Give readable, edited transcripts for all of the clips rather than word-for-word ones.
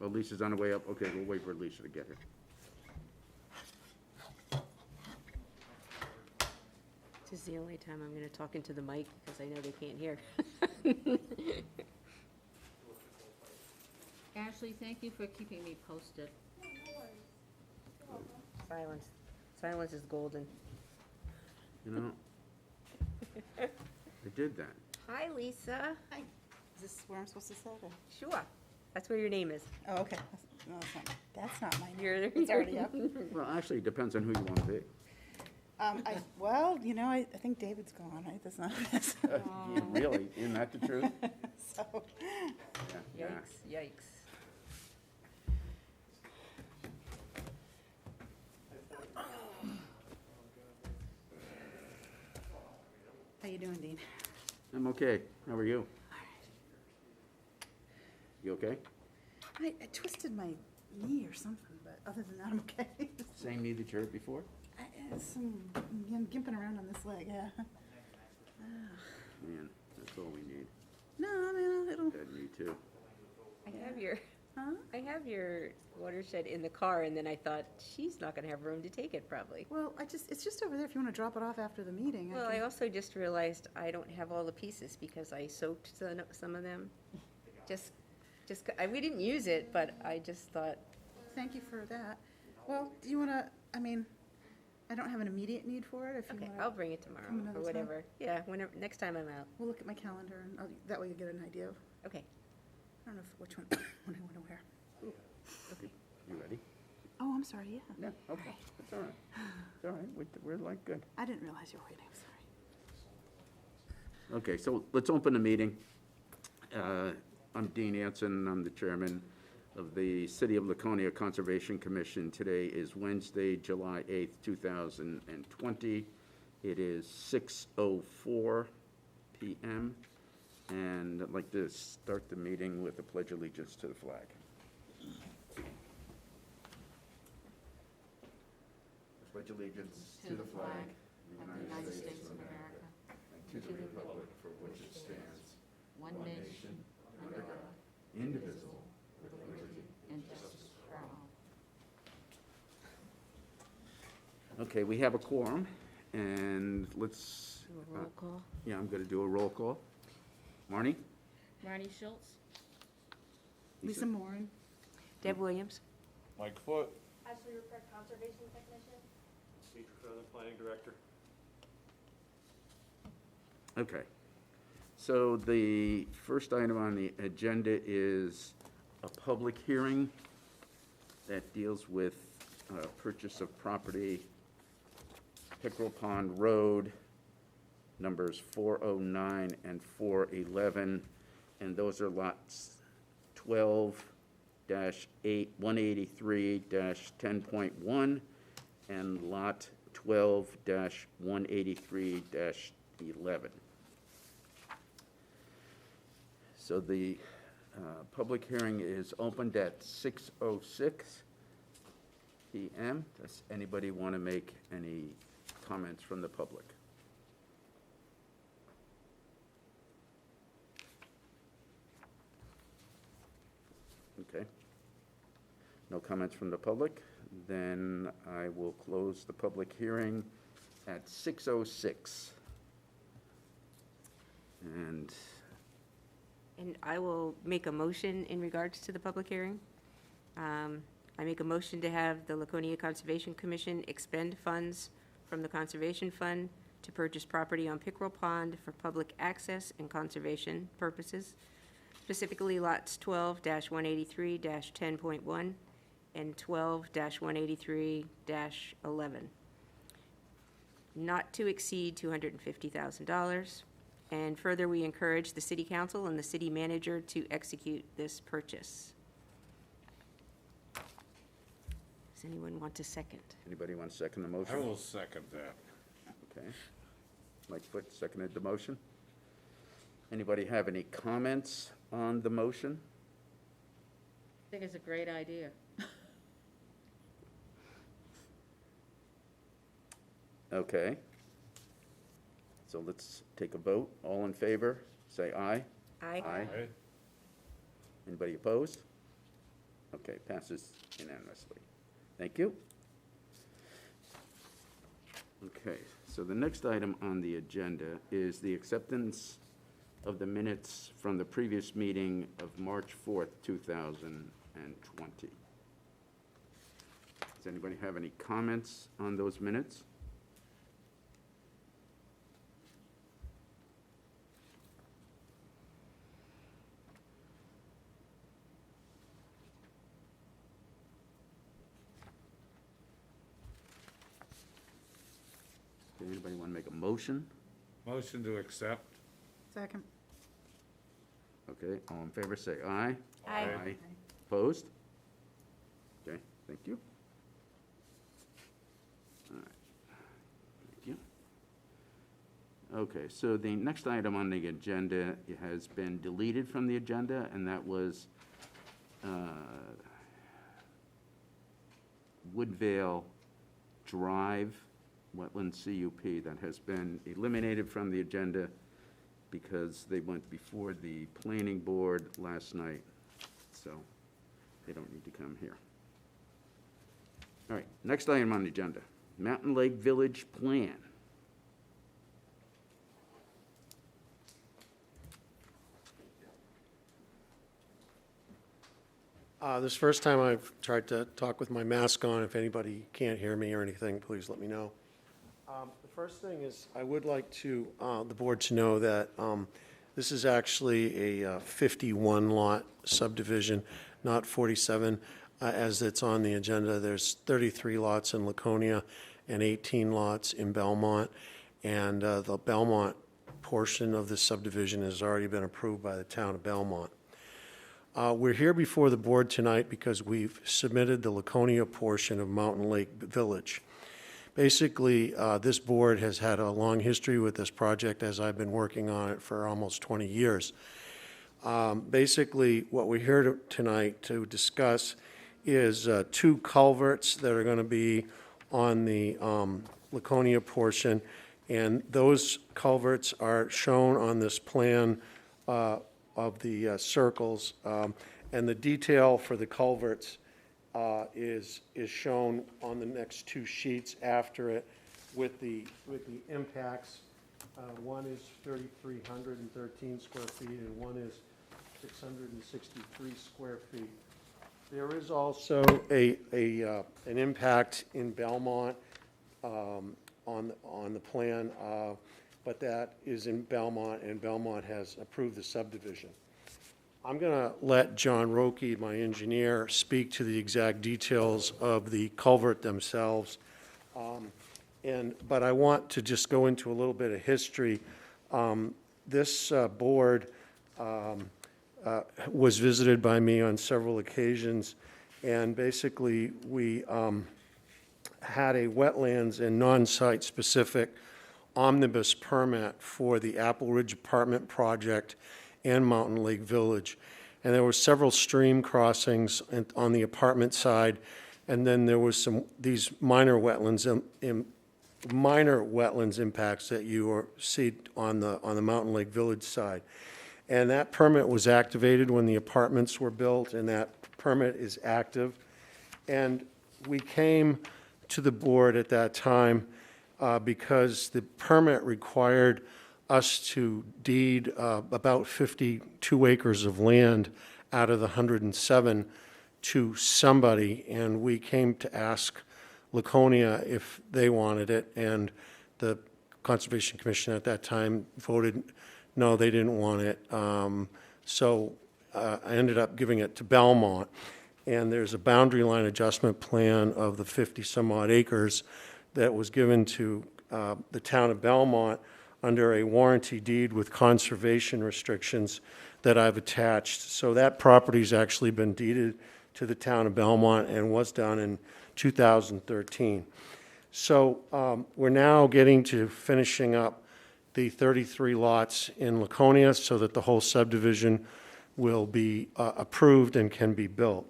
Oh, Lisa's on the way up. Okay, we'll wait for Lisa to get here. This is the only time I'm going to talk into the mic because I know they can't hear. Ashley, thank you for keeping me posted. Silence. Silence is golden. You know, I did that. Hi, Lisa. Hi. Is this where I'm supposed to sit? Or? Sure. That's where your name is. Oh, okay. No, that's not mine. You're It's already up. Well, actually, it depends on who you want to be. Well, you know, I think David's gone, right? That's not this. Really? Isn't that the truth? So, Yeah. Yikes, yikes. how you doing, Dean? I'm okay. How are you? You okay? I twisted my knee or something, but other than that, I'm okay. Same knee that you hurt before? I'm gimping around on this leg, yeah. Man, that's all we need. No, I mean, it'll, That knee too. I have your watershed in the car, and then I thought, she's not going to have room to take it, probably. well, it's just over there if you want to drop it off after the meeting. Well, I also just realized I don't have all the pieces because I soaked some of them. We didn't use it, but I just thought, Thank you for that. Well, do you want to, I mean, I don't have an immediate need for it. If you okay, want I'll bring it tomorrow come another or time. whatever. Yeah, whenever, next time I'm out. we'll look at my calendar, and that way you get an idea of, Okay, I don't know which one, what I want to wear. okay. You ready? Oh, I'm sorry, yeah. Yeah, okay. It's all right. It's all right. We're like good. I didn't realize you were waiting, sorry. Okay, so let's open the meeting. I'm Dean Anson. I'm the chairman of the City of Laconia Conservation Commission. Today is Wednesday, July 8th, 2020. It is 6:04 p.m. And I'd like to start the meeting with a pledge of allegiance to the flag. I pledge allegiance to the flag of the United States of America and to the republic for which it stands, One nation, under God, indivisible, with liberty and justice for all. Okay, we have a quorum, and let's, Do a roll call. yeah, I'm going to do a roll call. Marnie? Marty Schultz? Lisa Moran. Deb Williams. Mike Foot. Ashley Rupert, Conservation Technician. Steve Feather, Planning Director. Okay. So the first item on the agenda is a public hearing that deals with purchase of property, Pickle Pond Road, numbers 409 and 411, and those are lots 12-183-10.1 and lot 12-183-11. So the public hearing is opened at 6:06 p.m. Does anybody want to make any comments from the public? Okay. No comments from the public? Then I will close the public hearing at 6:06. And And I will make a motion in regards to the public hearing. I make a motion to have the Laconia Conservation Commission expend funds from the Conservation Fund to purchase property on Pickle Pond for public access and conservation purposes, specifically lots 12-183-10.1 and 12-183-11, not to exceed $250,000. And further, we encourage the city council and the city manager to execute this purchase. Does anyone want to second? anybody want to second the I motion? will second that. Okay. Mike Foot seconded the motion. Anybody have any comments on the motion? I think it's a great idea. Okay. So let's take a vote. All in favor, say aye. Aye. Aye. Anybody opposed? Okay, passes unanimously. Thank you. Okay, so the next item on the agenda is the acceptance of the minutes from the previous meeting of March 4th, 2020. Does anybody have any comments on those minutes? Does anybody want to make a motion? Motion to accept. Second. Okay, all in favor, say aye. Aye. Opposed? Okay, thank you. All right, thank you. Okay, so the next item on the agenda has been deleted from the agenda, and that was Woodvale Drive Wetland CUP. That has been eliminated from the agenda because they went before the planning board last night, so they don't need to come here. All right, next item on the agenda, Mountain Lake Village Plan. This is the first time I've tried to talk with my mask on. If anybody can't hear me or anything, please let me know. The first thing is, I would like to, the board to know that this is actually a 51-lot subdivision, not 47, as it's on the agenda. There's 33 lots in Laconia and 18 lots in Belmont, and the Belmont portion of this subdivision has already been approved by the town of Belmont. We're here before the board tonight because we've submitted the Laconia portion of Mountain Lake Village. Basically, this board has had a long history with this project, as I've been working on it for almost 20 years. Basically, what we're here tonight to discuss is 2 culverts that are going to be on the Laconia portion, and those culverts are shown on this plan of the circles, and the detail for the culverts is shown on the next 2 sheets after it with the impacts. One is 3,313 square feet and one is 663 square feet. There is also an impact in Belmont on the plan, but that is in Belmont, and Belmont has approved the subdivision. I'm going to let John Roque, my engineer, speak to the exact details of the culvert themselves. But I want to just go into a little bit of history. This board was visited by me on several occasions, and basically we had a wetlands and non-site specific omnibus permit for the Apple Ridge Apartment Project and Mountain Lake Village. And there were several stream crossings on the apartment side, and then there was these minor wetlands impacts that you see on the Mountain Lake Village side. And that permit was activated when the apartments were built, and that permit is active. And we came to the board at that time because the permit required us to deed about 52 acres of land out of the 107 to somebody, and we came to ask Laconia if they wanted it, and the Conservation Commission at that time voted no, they didn't want it. So I ended up giving it to Belmont, and there's a boundary line adjustment plan of the 50-some-odd acres that was given to the town of Belmont under a warranty deed with conservation restrictions that I've attached. So that property's actually been deeded to the town of Belmont and was done in 2013. So we're now getting to finishing up the 33 lots in Laconia so that the whole subdivision will be approved and can be built.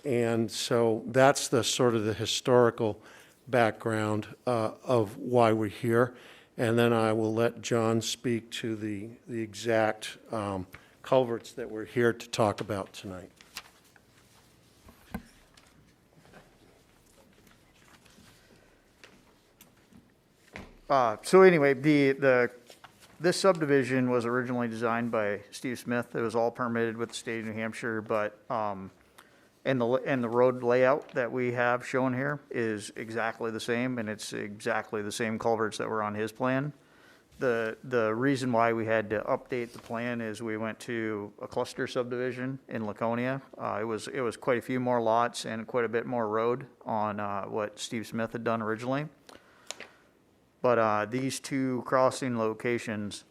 And so that's the sort of the historical background of why we're here. And then I will let John speak to the exact culverts that we're here to talk about tonight. So anyway, this subdivision was originally designed by Steve Smith. It was all permitted with the state of New Hampshire, but, and the road layout that we have shown here is exactly the same, and it's exactly the same culverts that were on his plan. The reason why we had to update the plan is we went to a cluster subdivision in Laconia. It was quite a few more lots and quite a bit more road on, what Steve Smith had done originally. But these two crossing locations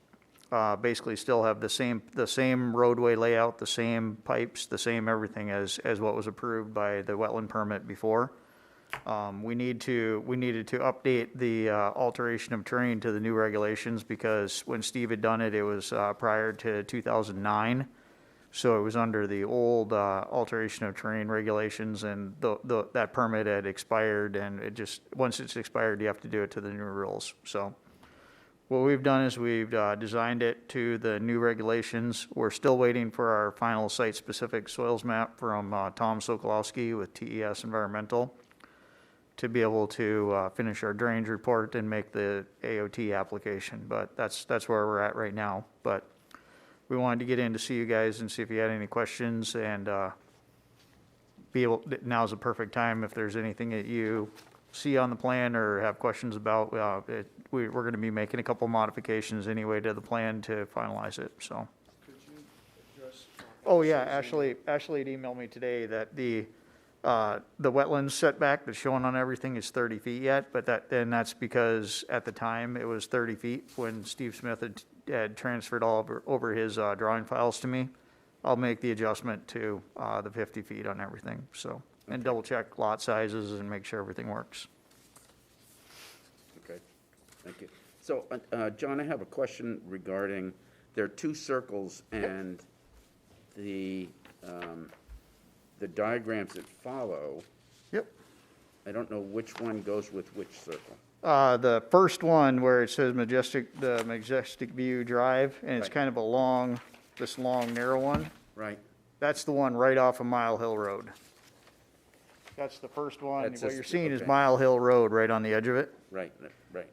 basically still have the same roadway layout, the same pipes, the same everything as what was approved by the wetland permit before. We needed to update the alteration of terrain to the new regulations because when Steve had done it, it was prior to 2009. So it was under the old alteration of terrain regulations, and that permit had expired, and once it's expired, you have to do it to the new rules. So what we've done is we've designed it to the new regulations. We're still waiting for our final site-specific soils map from Tom Sokolowski with TES Environmental to be able to finish our drainage report and make the AOT application. But that's where we're at right now. But we wanted to get in to see you guys and see if you had any questions, and now's the perfect time if there's anything that you see on the plan or have questions about. We're going to be making a couple modifications anyway to the plan to finalize it, so. Could you address? Oh, yeah, Ashley had emailed me today that the wetlands setback that's shown on everything is 30 feet yet, but that's because at the time it was 30 feet when Steve Smith had transferred all over his drawing files to me. I'll make the adjustment to the 50 feet on everything, so, and double check lot sizes and make sure everything works. Okay, thank you. So, John, I have a question regarding, there are two circles and the diagrams that follow. Yep. I don't know which one goes with which circle. The first one where it says Majestic View Drive, and it's Right. kind of this long, narrow one. Right. That's the one right off of Mile Hill Road. That's the first one. That's What this- you're seeing is okay. Mile Hill Road right on the edge of it. Right,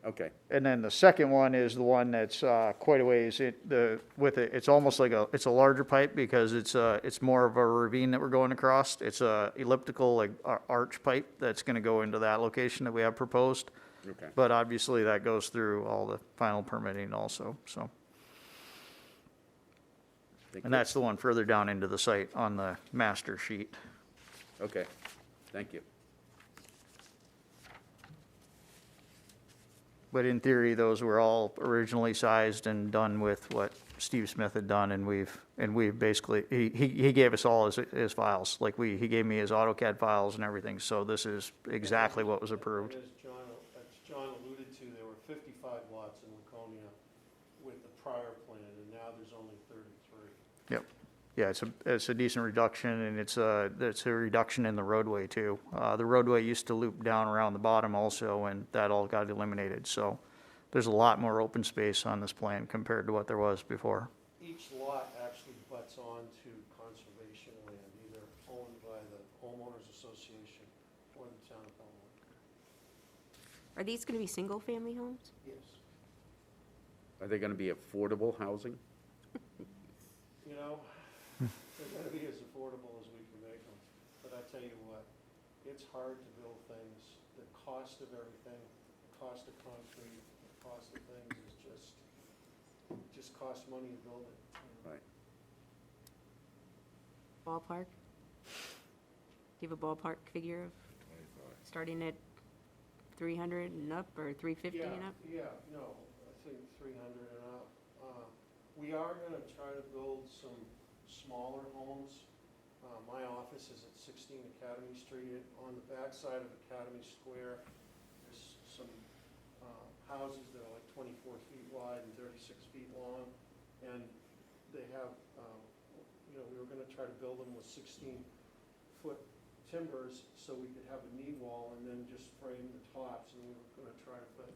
okay. And then the second one is the one that's quite a ways. It's almost like it's a larger pipe because it's more of a ravine that we're going across. It's a elliptical, like arch pipe that's going to go into that location that we have proposed. Okay. But obviously that goes through all the final permitting also, so. Thank And you. that's the one further down into the site on the master sheet. Okay, thank you. But in theory, those were all originally sized and done with what Steve Smith had done, and we've basically, he gave us all his files, like he gave me his AutoCAD files and everything, so this is exactly what was approved. As John alluded to, there were 55 lots in Laconia with the prior plan, and now there's only 33. Yep. Yeah, it's a decent reduction, and it's a reduction in the roadway too. The roadway used to loop down around the bottom also, and that all got eliminated, so there's a lot more open space on this plan compared to what there was before. Each lot actually butts onto conservation land, either owned by the homeowners association or the town of Belmont. Are these going to be single-family homes? Yes. Are they gonna be affordable housing? You know, they're gonna be as affordable as we can make them, but I tell you what, it's hard to build things. The cost of everything, the cost of concrete, the cost of things is just costs money to build it. Right. Ballpark? Do you have a ballpark figure of starting at 300 and up, or 350 and up? Yeah, no, I think 300 and up. We are gonna try to build some smaller homes. My office is at 16 Academy Street. On the backside of Academy Square, there's some houses that are like 24 feet wide and 36 feet long. And they have, we were gonna try to build them with 16-foot timbers so we could have a knee wall and then just frame the tops. And we were gonna try to put,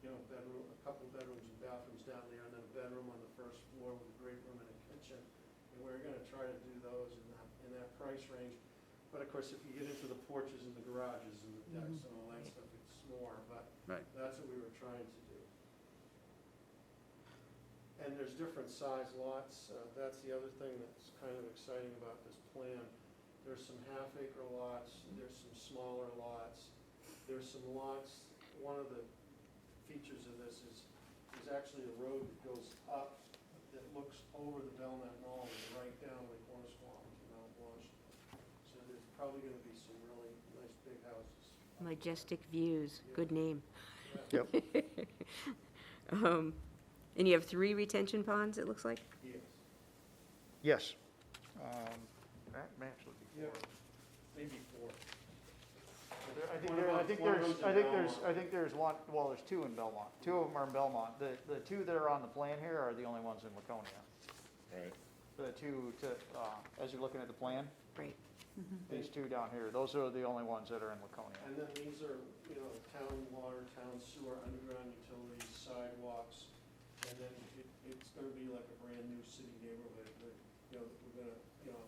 a couple bedrooms and bathrooms down there, and then a bedroom on the first floor with a great room and a kitchen. And we're gonna try to do those in that price range. But of course, if you get into the porches and the garages and the decks and all that stuff, it's more, but Right. that's what we were trying to do. And there's different size lots. That's the other thing that's kind of exciting about this plan. There's some half-acre lots, there's some smaller lots, there's some lots. One of the features of this is actually a road that goes up that looks over the Belknap Mall and right down the corner swamp to Mount Blanc. So there's probably gonna be some really nice big houses. Majestic Views, good name. Yeah. Yep. And you have 3 retention ponds, it looks like? Yes. Yes. That may actually be Yeah, 4. maybe 4. I think there's one, well, there's 2 in Belmont. 2 of them are in Belmont. The 2 that are on the plan here are the only ones in Laconia. Right. The 2 as you're looking at the plan, Right. these 2 down here, those are the only ones that are in Laconia. And then these are, town water, town sewer, underground utilities, sidewalks, and then it's gonna be like a brand-new city neighborhood. We're gonna,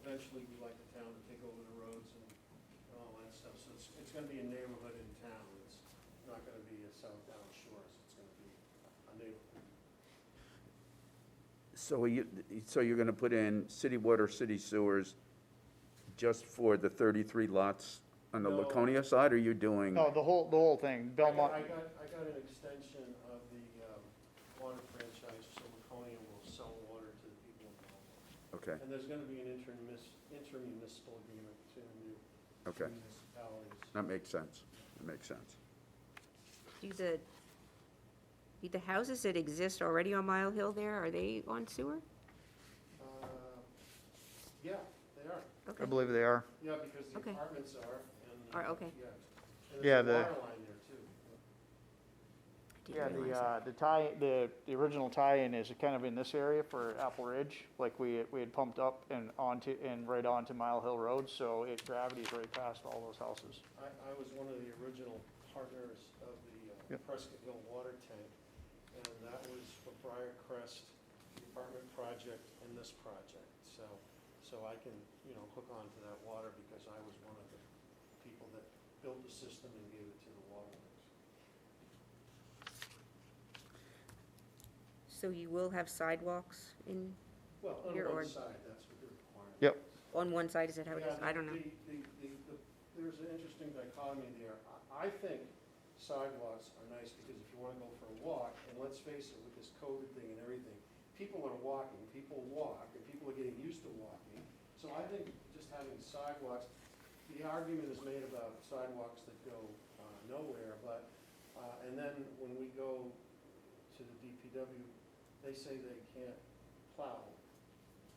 eventually we'd like the town to take over the roads and all that stuff. So it's gonna be a neighborhood in town. It's not gonna be a South Down Shores. It's gonna be a neighborhood. So you're gonna put in city water, city sewers just for the 33 lots on the No. Laconia side, or you're doing? No, the whole thing, Belmont, I got an extension of the water franchise, so Laconia will sell water to the people in Belmont. Okay, And there's gonna be an intermunicipal agreement between the two okay, municipalities. that makes sense, that makes sense. Do the houses that exist already on Mile Hill there, are they on sewer? Yeah, they are. I Okay. believe they are. Yeah, because the Okay. apartments are, and. Okay. Yeah. And Yeah, there's a the- water line there too. Didn't Yeah, realize that. the original tie-in is kind of in this area for Apple Ridge, like we had pumped up and right onto Mile Hill Road, so gravity's right past all those houses. I was one of the original partners of the Yep. Prescott Hill water tank, and that was for Briar Crest, the apartment project, and this project. So I can, hook onto that water because I was one of the people that built the system and gave it to the waterworks. So you will have sidewalks Well, on Your one ord- side, that's what they're requiring. Yep. on one side, is that how it is? Yeah, I don't know. There's an interesting dichotomy there. I think sidewalks are nice because if you want to go for a walk, and let's face it, with this COVID thing and everything, people are walking, people walk, and people are getting used to walking. So I think just having sidewalks, the argument is made about sidewalks that go nowhere, but, and then when we go to the DPW, they say they can't plow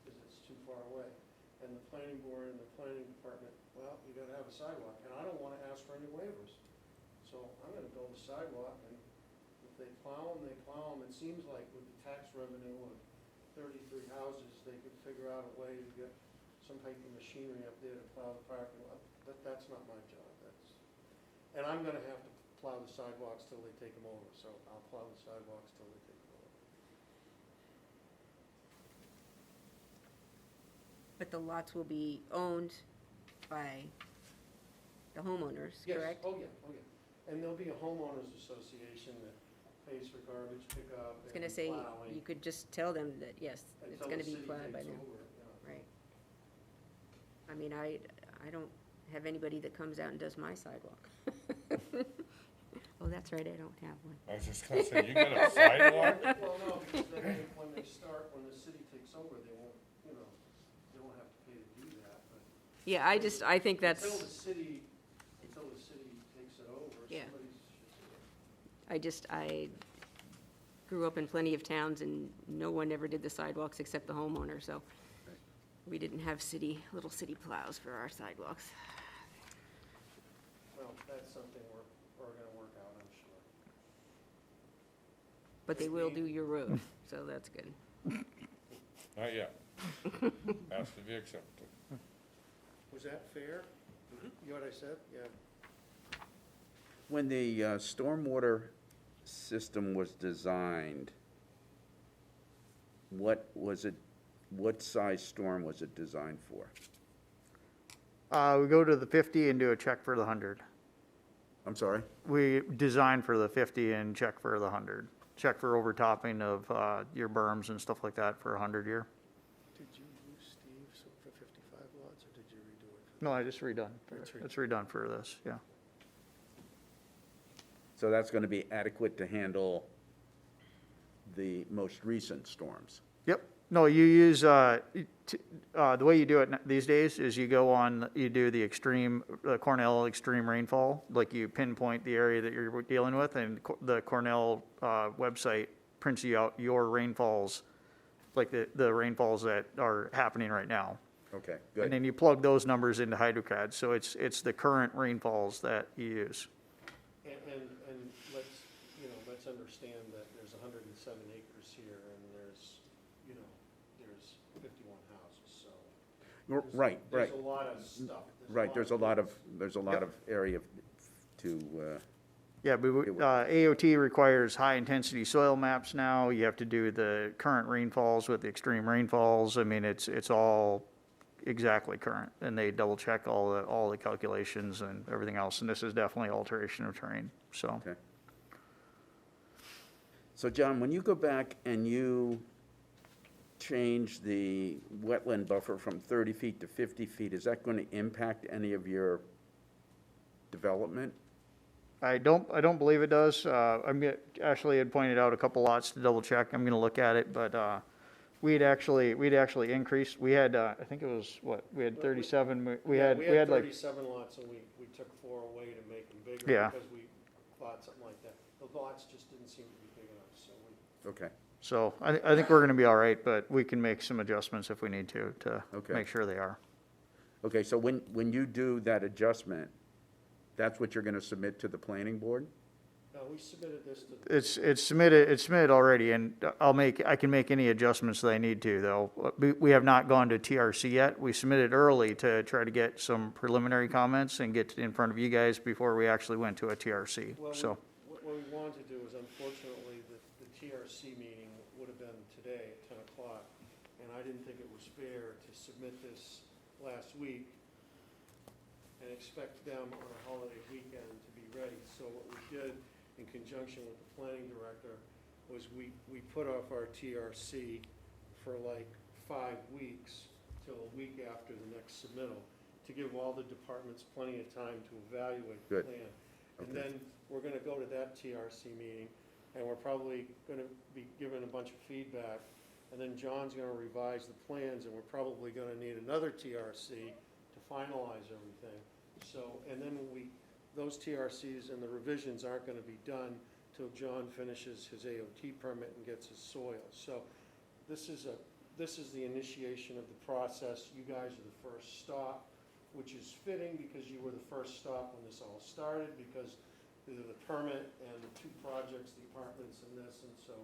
because it's too far away. And the planning board and the planning department, well, you gotta have a sidewalk, and I don't wanna ask for any waivers. So I'm gonna build a sidewalk, and if they plow them, they plow them. It seems like with the tax revenue of 33 houses, they could figure out a way to get some type of machinery up there to plow the parking lot. But that's not my job, and I'm gonna have to plow the sidewalks till they take them over, so I'll plow the sidewalks till they take them over. But the lots will be owned by the homeowners, Yes. correct? Oh, yeah, oh, yeah. And there'll be a homeowners association that pays for garbage pickup I was gonna and say, plowing you could just tell them that, yes, it's until gonna the be city plowed by takes them. over, yeah. Right. I mean, I don't have anybody that comes out and does my sidewalk. Oh, that's right, I don't have one. I was just gonna say, you got a sidewalk? Well, no, because then when they start, when the city takes over, they won't, they won't have to pay to do that, but. Yeah, I think that's, Until the city takes it over, Yeah. somebody's. I grew up in plenty of towns and no one ever did the sidewalks except the homeowner, so we didn't have little city plows for our sidewalks. Well, that's something we're gonna work out, I'm sure. But they will do your road, so that's good. Not yet. Has to be accepted. Was that fair? You know what I said? Yeah. When the stormwater system was designed, what size storm was it designed for? We go to the 50 and do a check for the 100. I'm sorry? We design for the 50 and check for the 100. check for overtopping of, your berms and stuff like that for a 100-year. Did you use Steve's for 55 lots, or did you redo it? No, I just redone. That's redone. It's redone for this, yeah. So that's going to be adequate to handle the most recent storms? Yep. No, you use, the way you do it these days is you go on, you do the Cornell extreme rainfall, like you pinpoint the area that you're dealing with, and the Cornell website prints you out your rainfalls, like the rainfalls that are happening right now. Okay, And good. then you plug those numbers into HydroCAD, so it's the current rainfalls that you use. And let's understand that there's 107 acres here, and there's 51 houses, so. Right, right, There's a lot of stuff. right. There's a lot of area to, Yeah, but AOT requires high-intensity soil maps now. You have to do the current rainfalls with the extreme rainfalls. I mean, it's all exactly current, and they double-check all the calculations and everything else, and this is definitely alteration of terrain, so. okay. So John, when you go back and you change the wetland buffer from 30 feet to 50 feet, is that going to impact any of your development? I don't believe it does. Ashley had pointed out a couple lots to double-check. I'm gonna look at it, but, we'd actually increased, we had, I think it was, we had 37, we had like, 37 lots, and we took 4 away to make them bigger. Yeah. Because we thought something like that. The lots just didn't seem to be big enough, so we. Okay, so I think we're gonna be all right, but we can make some adjustments if we need to Okay. make sure they are. okay, so when you do that adjustment, that's what you're going to submit to the planning board? No, we submitted this to. It's submitted already, and I can make any adjustments that I need to, though. We have not gone to TRC yet. We submitted early to try to get some preliminary comments and get in front of you guys before we actually went to a TRC, Well, so. what we wanted to do is, unfortunately, the TRC meeting would have been today at 10 o'clock, and I didn't think it was fair to submit this last week and expect them on a holiday weekend to be ready. So what we did, in conjunction with the planning director, was we put off our TRC for like 5 weeks, till a week after the next submittal, to give all the departments plenty of time to evaluate the Good. plan. And Okay. then we're gonna go to that TRC meeting, and we're probably gonna be given a bunch of feedback, and then John's gonna revise the plans, and we're probably gonna need another TRC to finalize everything. So, and then those TRCs and the revisions aren't gonna be done till John finishes his AOT permit and gets his soil. So this is the initiation of the process. You guys are the first stop, which is fitting because you were the first stop when this all started, because the permit and the 2 projects, the apartments and this, and so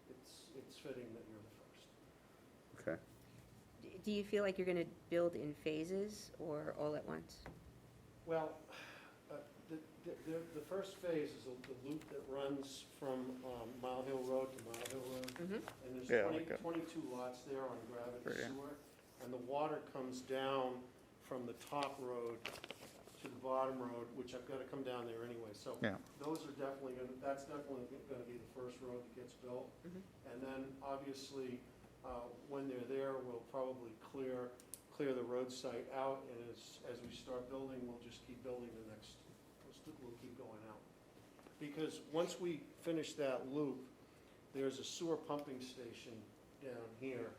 it's fitting that you're the first. Okay. Do you feel like you're going to build in phases or all at once? Well, the first phase is the loop that runs from Mile Hill Road to Mile Hill Road. Mhm. And there's Yeah, 22 lots there on gravity Right, yeah. sewer. And the water comes down from the top road to the bottom road, which I've got to come down there anyway. So Yeah. those are definitely that's definitely gonna be the first road that gets built. Mhm. And then, obviously, when they're there, we'll probably clear the road site out, and as we start building, we'll just keep building we'll keep going out. Because once we finish that loop, there's a sewer pumping station down here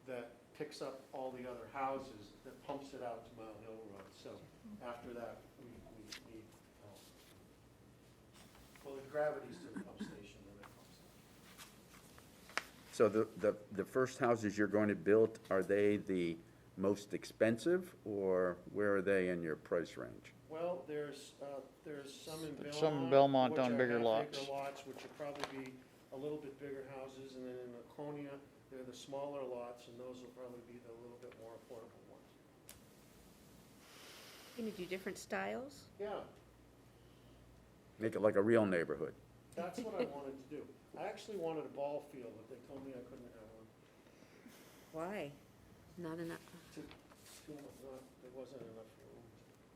that picks up all the other houses, that pumps it out to Mile Hill Road. So after that, we need help. Well, the gravity's to the pump station, and it pumps it. So the first houses you're going to build, are they the most expensive, or where are they in your price range? Well, there's some in Belmont. Some in Belmont which on are bigger half-acre lots. lots, which will probably be a little bit bigger houses, and then in Laconia, they're the smaller lots, and those will probably be the little bit more affordable ones. Going to do different styles? Yeah, Make it like a real neighborhood. that's what I wanted to do. I actually wanted a ball field, but they told me I couldn't have one. Why? Not enough. There wasn't enough room.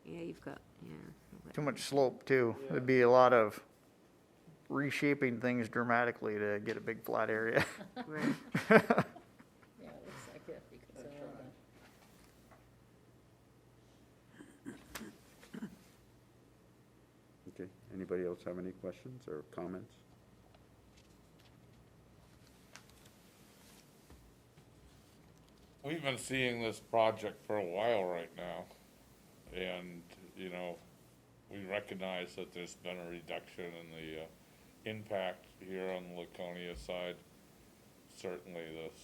Yeah, you've got, yeah. Too much slope, too. Yeah. There'd be a lot of reshaping things dramatically to get a big flat area. Right. Yeah, it looks like it because of all the. Okay, anybody else have any questions or comments? We've been seeing this project for a while right now, and, you know, we recognize that there's been a reduction in the impact here on the Laconia side. Certainly this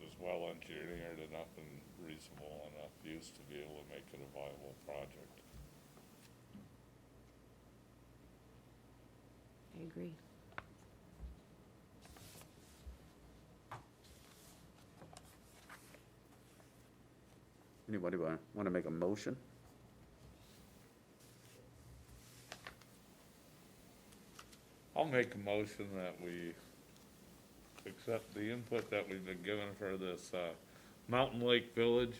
is well engineered enough and reasonable enough use to be able to make it a viable project. I agree. Anybody want to make a motion? I'll make a motion that we accept the input that we've been given for this, Mountain Lake Village.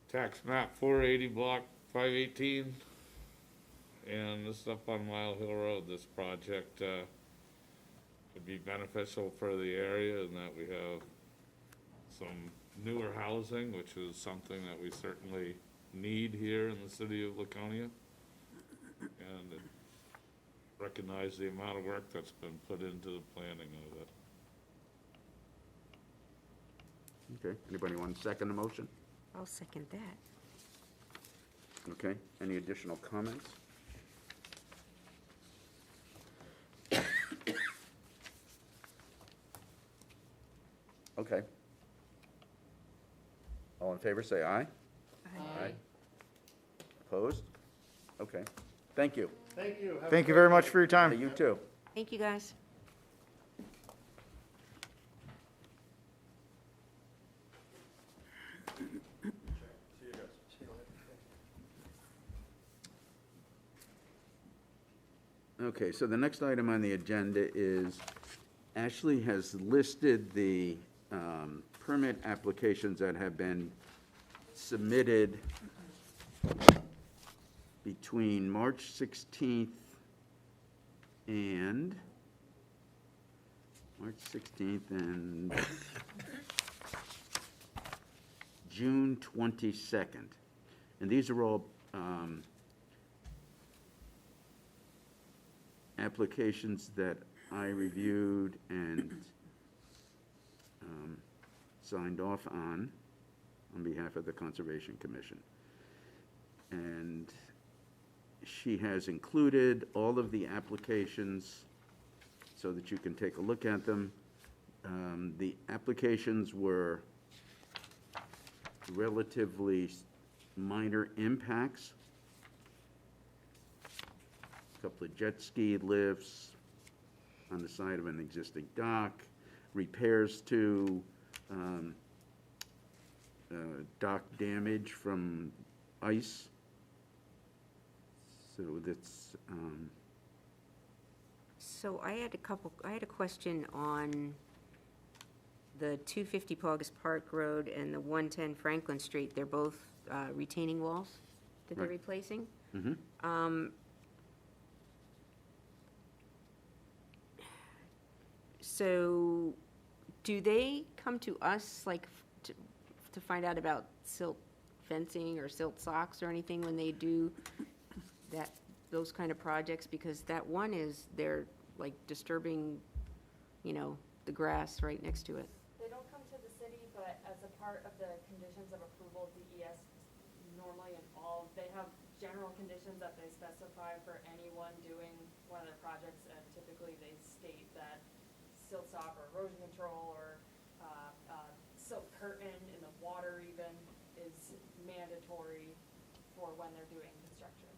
Tax map 480 block 518. And this is up on Mile Hill Road. This project, would be beneficial for the area in that we have some newer housing, which is something that we certainly need here in the city of Laconia. And recognize the amount of work that's been put into the planning of it. Okay, anybody want to second the motion? I'll second that. Okay, any additional comments? Okay. All in favor, say aye. Aye. Opposed? Okay, thank you. Thank you. Thank you very much for your Hey, time. you too. Thank you, guys. Okay, so the next item on the agenda is Ashley has listed the permit applications that have been submitted between March 16th and June 22nd. And these are all applications that I reviewed and signed off on behalf of the Conservation Commission. And she has included all of the applications so that you can take a look at them. The applications were relatively minor impacts. A couple of jet ski lifts on the side of an existing dock, repairs to dock damage from ice. So that's, So I had a question on the 250 Paugus Park Road and the 110 Franklin Street. They're both retaining walls that they're Right. replacing. mhm. So do they come to us, like, to find out about silt fencing or silt socks or anything when they do those kind of projects? Because that one they're like disturbing, the grass right next to it. They don't come to the city, but as a part of the conditions of approval, DES normally they have general conditions that they specify for anyone doing one of their projects, and typically they state that silt sock or erosion control or silt curtain in the water even is mandatory for when they're doing construction.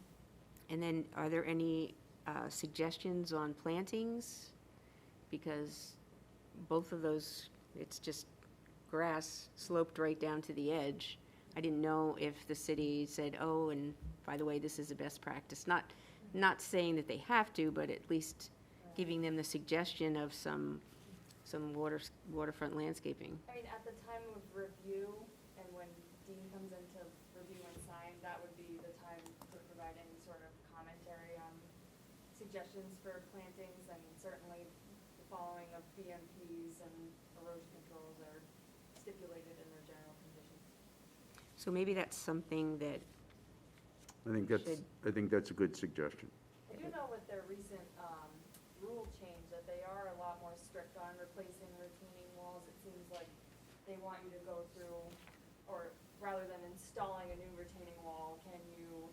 And then are there any suggestions on plantings? Because both of those, it's just grass sloped right down to the edge. I didn't know if the city said, oh, and by the way, this is a best practice. Not saying that they have to, but at least giving them the suggestion of some waterfront landscaping. I mean, at the time of review, and when Dean comes in to review and sign, that would be the time to provide any sort of commentary on suggestions for plantings, and certainly the following of BMPs and erosion controls are stipulated in their general conditions. So maybe that's something that, Should- I think that's a good suggestion. I do know with their recent rule change that they are a lot more strict on replacing retaining walls. It seems like they want you to go through, or rather than installing a new retaining wall, can you,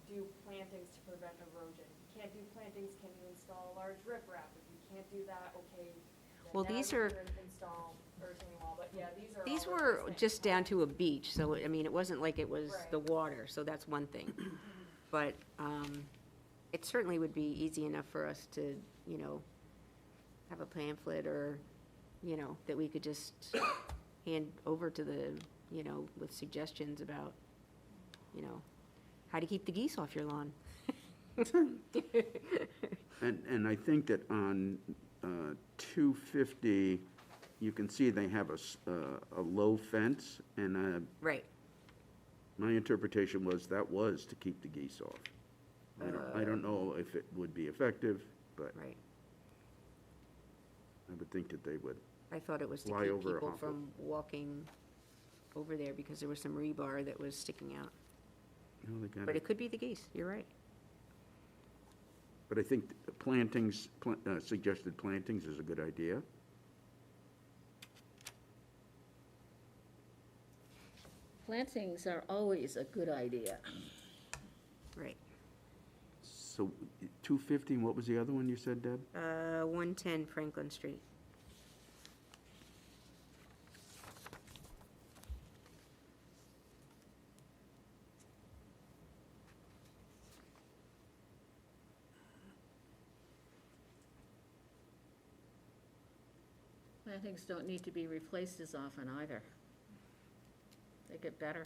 do plantings to prevent erosion? If you can't do plantings, can you install a large riprap? If you can't do that, okay. then Well, now these you are- can Install a retaining wall, but yeah, these are these all were replacement. just down to a beach, so, I mean, it wasn't like it was Right. the water, so that's one thing. But it certainly would be easy enough for us to, have a pamphlet or, that we could just hand over to the, with suggestions about, how to keep the geese off your lawn. And I think that on 250, you can see they have a low fence, and Right. my interpretation was that was to keep the geese off. I don't know if it would be effective, but Right. I would think that they would. I thought it was to Fly keep over a people hump. from walking over there because there was some rebar that was sticking out. They got But it. it could be the geese, you're right. But I think plantings, suggested plantings is a good idea. Plantings are always a good idea. Right. So 250, and what was the other one you said, Deb? 110 Franklin Street. Plantings don't need to be replaced as often either. They get better.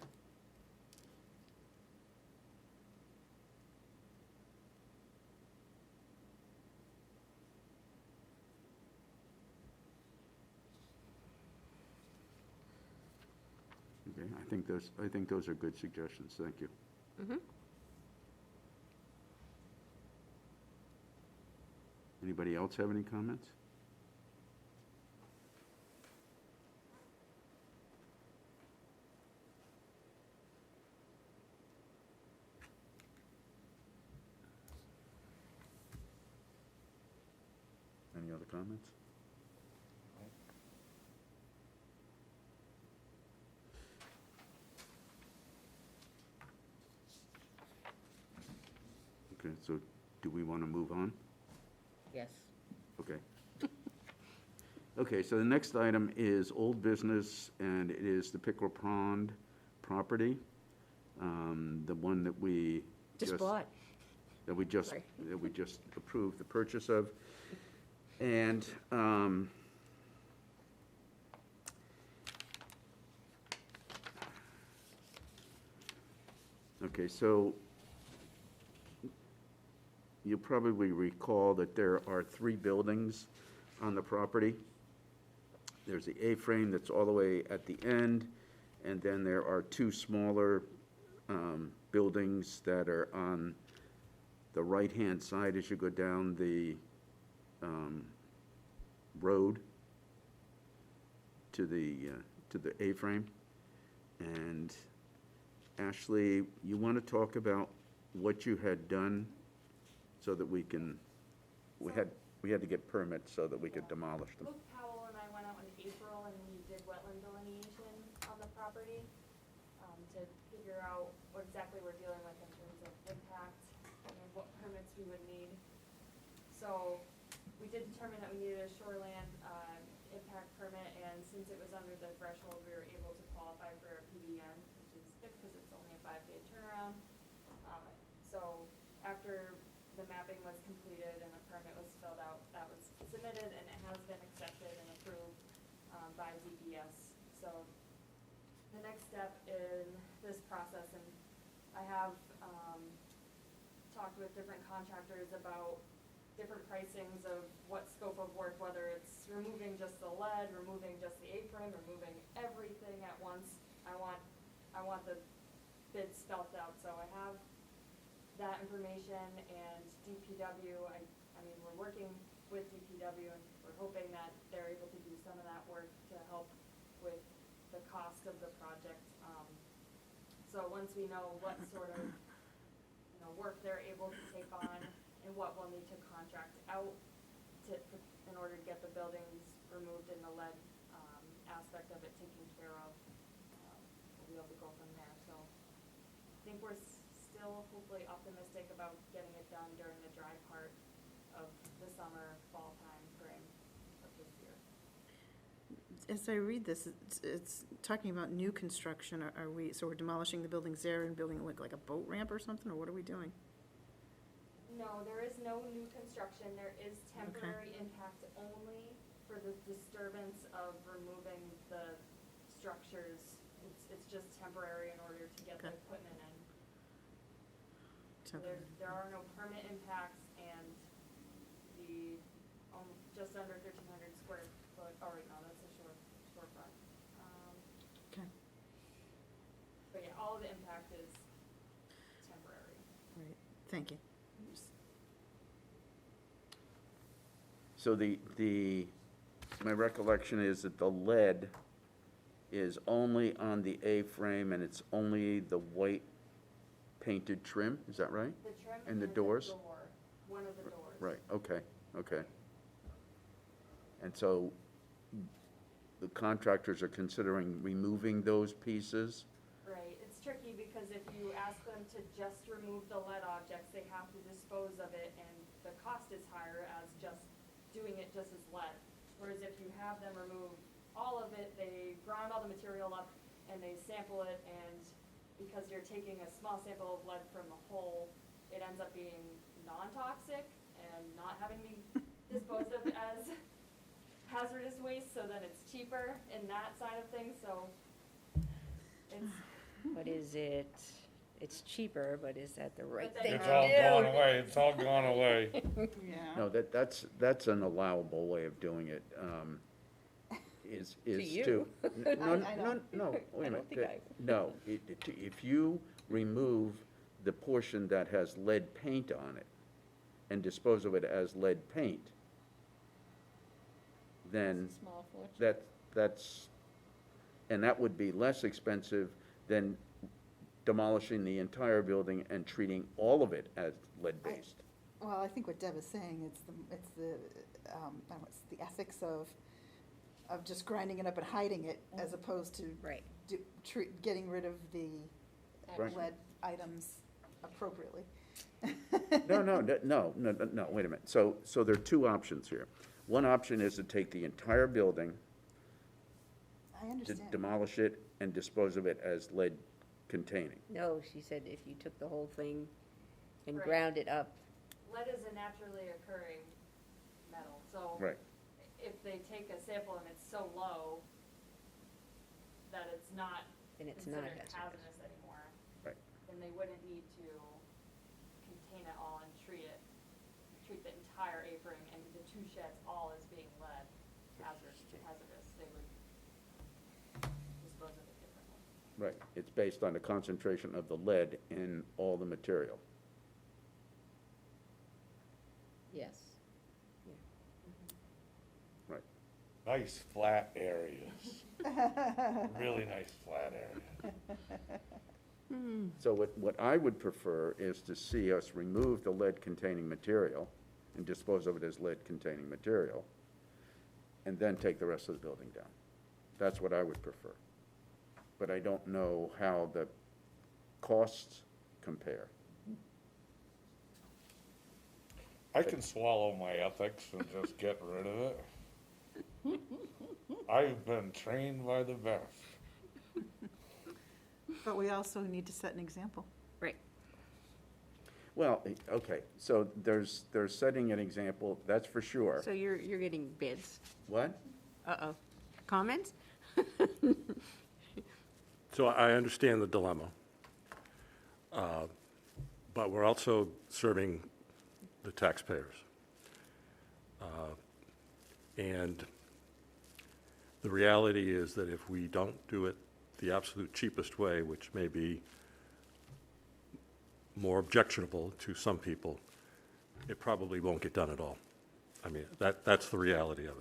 Okay, I think those are good suggestions, thank you. Mm-hmm. Anybody else have any comments? Any other comments? Okay, so do we want to move on? Yes. Okay. Okay, so the next item is old business, and it is the Pickle Pond property, the one that we Just bought. that we just, Sorry. that we just approved the purchase of. And, okay, so you probably recall that there are 3 buildings on the property. There's the A-frame that's all the way at the end, and then there are 2 smaller buildings that are on the right-hand side as you go down the road to the A-frame. And Ashley, you want to talk about what you had done so that we can, we had to get permits so that we could demolish them. Luke Powell and I went out in April and we did wetland delineation on the property, to figure out what exactly we're dealing with in terms of impact and what permits we would need. So we did determine that we needed a shoreland, impact permit, and since it was under the threshold, we were able to qualify for a PDN, which is good because it's only a 5-day turnaround. So after the mapping was completed and the permit was filled out, that was submitted, and it has been accepted and approved by DES. So the next step in this process, and I have talked with different contractors about different pricings of what scope of work, whether it's removing just the lead, removing just the A-frame, removing everything at once. I want the bid spelled out, so I have that information and DPW, I mean, we're working with DPW and we're hoping that they're able to do some of that work to help with the cost of the project. So once we know what sort of, work they're able to take on and what we'll need to contract out in order to get the buildings removed and the lead, aspect of it taken care of, we'll be able to go from there. So I think we're still hopefully optimistic about getting it done during the dry part of the summer, fall time frame of this year. As I read this, it's talking about new construction. So we're demolishing the buildings there and building like a boat ramp or something, or what are we doing? No, there is no new construction. There is temporary impact only for the disturbance of removing the structures. It's just temporary in order to get the Okay. equipment in. So Temporary. there are no permanent impacts, and the just under 1,300 square foot, oh wait, no, that's a storefront. Okay, But yeah, all of the impact is temporary. all right, thank you. So my recollection is that the lead is only on the A-frame and it's only the white painted trim, is that right? The trim And the the doors? door, one of the doors. Right, okay. And so the contractors are considering removing those pieces? Right, it's tricky because if you ask them to just remove the lead objects, they have to dispose of it, and the cost is higher as just doing it just as lead. Whereas if you have them remove all of it, they grind all the material up and they sample it, and because you're taking a small sample of lead from the whole, it ends up being non-toxic and not having to be disposed of as hazardous waste, so then it's cheaper in that side of things, so it's. What is it? It's cheaper, but is that the right But thing then- It's to all do? gone away, it's all gone away. Yeah. No, that's an allowable way of doing it, is to. you. No, wait a I don't think minute. No, if you remove the portion that has lead paint on it and dispose of it as lead paint, then Small fortune. and that would be less expensive than demolishing the entire building and treating all of it as lead-based. Well, I think what Deb is saying, it's the ethics of just grinding it up and hiding it, as opposed to Right. getting rid of the Right. lead items appropriately. No, wait a minute. So there are two options here. One option is to take the entire building, I to understand. demolish it and dispose of it as lead containing. No, she said if you took the whole thing and Right. ground it up, Lead is a naturally occurring metal, so. Right. If they take a sample and it's so low that it's not then it's not considered hazardous. hazardous anymore. Right. Then they wouldn't need to contain it all and treat the entire apron and the two sheds all as being lead hazardous. They would dispose of it differently. Right. It's based on the concentration of the lead in all the material. Yes. Right. Nice flat areas. Really nice flat area. So what I would prefer is to see us remove the lead-containing material and dispose of it as lead-containing material, and then take the rest of the building down. That's what I would prefer. But I don't know how the costs compare. I can swallow my ethics and just get rid of it. I've been trained by the best. But we also need to set an example. Right. Well, okay, so there's setting an example, that's for sure. So you're getting bids. What? Uh-oh. Comments? So I understand the dilemma. But we're also serving the taxpayers. And the reality is that if we don't do it the absolute cheapest way, which may be more objectionable to some people, it probably won't get done at all. I mean, that's the reality of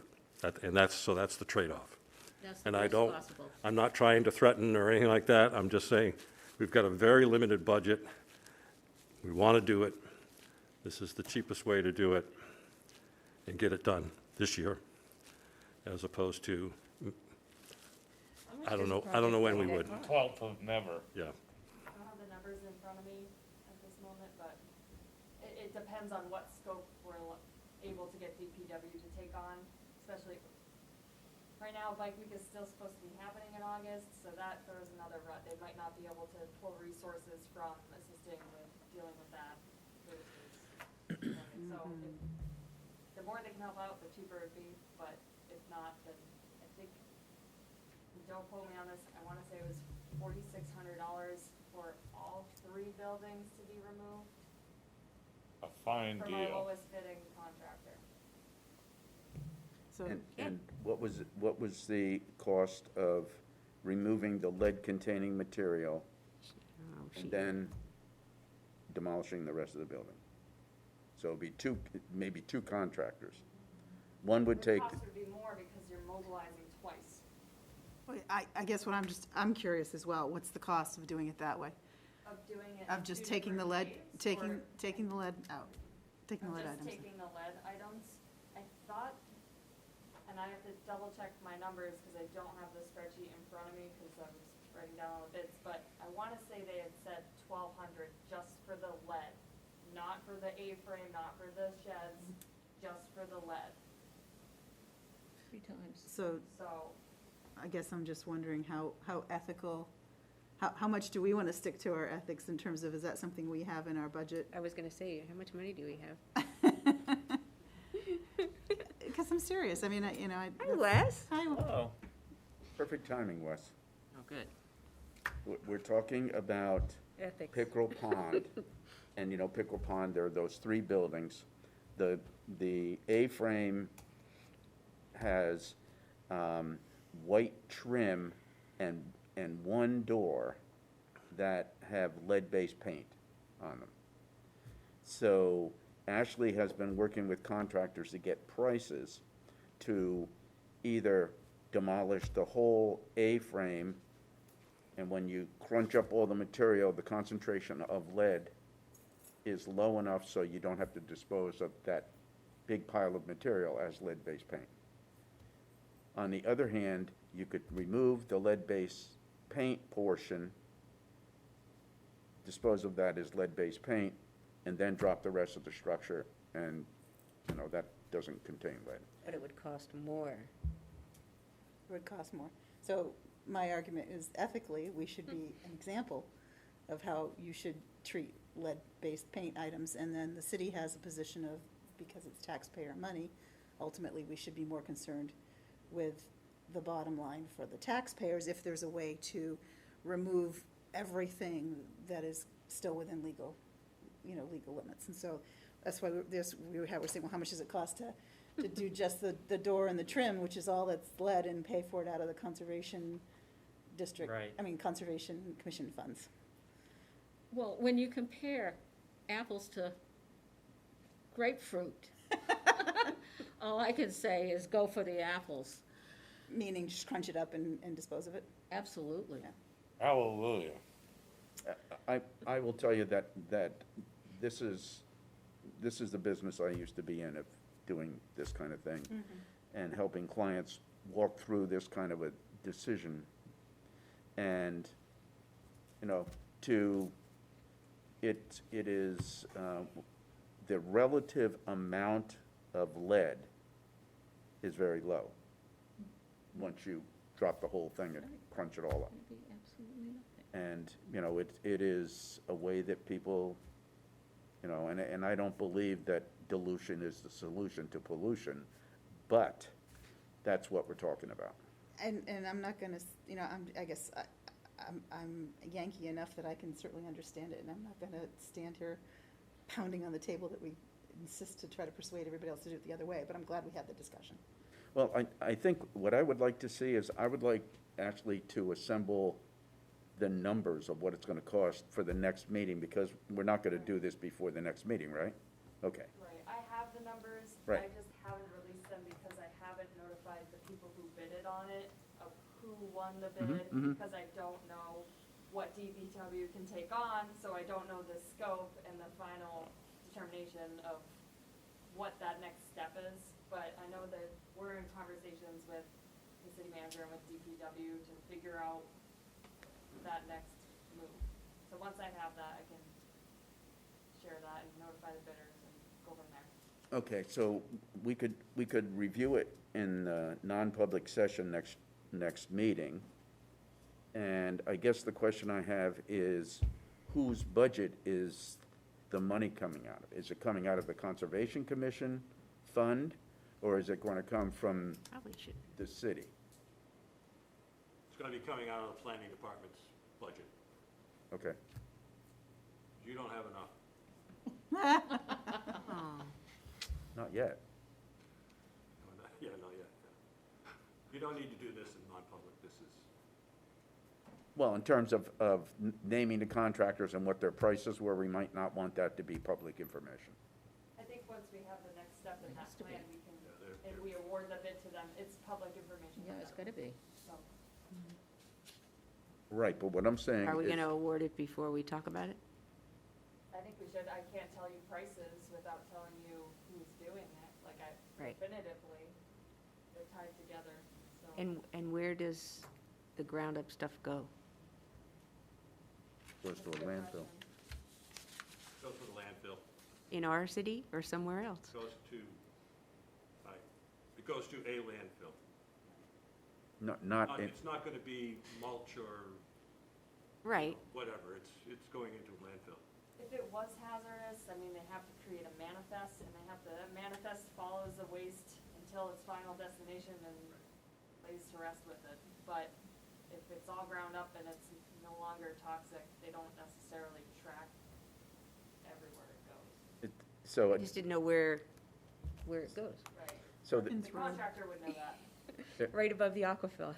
it. That's the trade-off. That's the And I worst don't, possible. I'm not trying to threaten or anything like that. I'm just saying, we've got a very limited budget. We want to do it. This is the cheapest way to do it and get it done this year, as opposed to, I don't know when we would. 12th of never. Yeah. I don't have the numbers in front of me at this moment, but it depends on what scope we're able to get DPW to take on, especially, right now, Bike Week is still supposed to be happening in August, so that throws another rut. They might not be able to pull resources from assisting with dealing with that. So the more they can help out, the cheaper it'd be, but if not, then I think, don't quote me on this, I wanna say it was $4,600 for all 3 buildings to be removed A fine from our deal. lowest bidding contractor. So, And what was the cost of removing the lead-containing material Oh, and shoot. then demolishing the rest of the building? So it'd be maybe two contractors. One would take, The cost would be more because you're mobilizing twice. wait, I guess what I'm curious as well, what's the cost of doing it that way? Of doing it. Of in just 2 taking the lead, different days, or taking the lead out, taking the of lead just items. taking the lead items. I thought, and I have to double check my numbers because I don't have the spreadsheet in front of me because I was writing down all the bids, but I want to say they had said 1,200 just for the lead, not for the A-frame, not for the sheds, just for the lead. 3 times. So So, I guess I'm just wondering how ethical, how much do we want to stick to our ethics in terms of, is that something we have in our budget? I was gonna say, how much money do we have? Because I'm serious, I mean, Hi, Wes. oh, perfect timing, Wes. Oh, good. We're talking about Ethics. Pickle Pond. And, Pickle Pond, there are those 3 buildings. The A-frame has white trim and 1 door that have lead-based paint on them. So Ashley has been working with contractors to get prices to either demolish the whole A-frame, and when you crunch up all the material, the concentration of lead is low enough so you don't have to dispose of that big pile of material as lead-based paint. On the other hand, you could remove the lead-based paint portion, dispose of that as lead-based paint, and then drop the rest of the structure, and, that doesn't contain lead. But it would cost more. It would cost more. So my argument is ethically, we should be an example of how you should treat lead-based paint items, and then the city has a position of, because it's taxpayer money, ultimately, we should be more concerned with the bottom line for the taxpayers if there's a way to remove everything that is still within legal limits. And so that's why we're saying, well, how much does it cost to do just the door and the trim, which is all that's lead, and pay for it out of the conservation district, Right. Conservation Commission funds. Well, when you compare apples to grapefruit, all I can say is go for the apples. Meaning just crunch it up and dispose of it? Absolutely. Hallelujah. I will tell you that this is the business I used to be in, of doing this kind of thing, and helping clients walk through this kind of a decision. And, it is, the relative amount of lead is very low, once you drop the whole thing and crunch it all up. Maybe absolutely nothing. And, it is a way that people, and I don't believe that dilution is the solution to pollution, but that's what we're talking about. And I'm not gonna, I guess I'm Yankee enough that I can certainly understand it, and I'm not gonna stand here pounding on the table that we insist to try to persuade everybody else to do it the other way, but I'm glad we had the discussion. Well, I think what I would like to see is, I would like Ashley to assemble the numbers of what it's gonna cost for the next meeting, because we're not gonna do this before the next meeting, right? Okay, Right, I have the numbers, Right. I just haven't released them because I haven't notified the people who bidded on it of who won the bid, because I don't know what DPW can take on, so I don't know the scope and the final determination of what that next step is. But I know that we're in conversations with the city manager and with DPW to figure out that next move. So once I have that, I can share that and notify the bidders and go from there. okay, so we could review it in non-public session next meeting. And I guess the question I have is, whose budget is the money coming out of? Is it coming out of the Conservation Commission fund, or is it gonna come from Probably should. the city? It's gonna be coming out of the planning department's budget. Okay, You don't have enough. Oh, not yet. Yeah, not yet. You don't need to do this in non-public, this is, Well, in terms of naming the contractors and what their prices were, we might not want that to be public information. I think once we have the next step in that has to be. plan, we can, Yeah, they're- and we award the bid to them, it's public information. Yeah, for it's them. gotta be. So, Right, but what I'm saying are we is, gonna award it before we talk about it? I think we should, I can't tell you prices without telling you who's doing it, like Right. definitively, they're tied together, so. And where does the ground up stuff go? goes to a That's good landfill. question. goes to the landfill, In our city or somewhere else? goes to, it goes to a landfill. Not in, It's not gonna be mulch or Right, whatever, it's going into a landfill. If it was hazardous, I mean, they have to create a manifest, and that manifest follows the waste until its final destination and lays to rest with it. But if it's all ground up and it's no longer toxic, they don't necessarily track everywhere it goes. so, I just didn't know where it goes. Right. so, The contractor would know that. Right above the aquafil.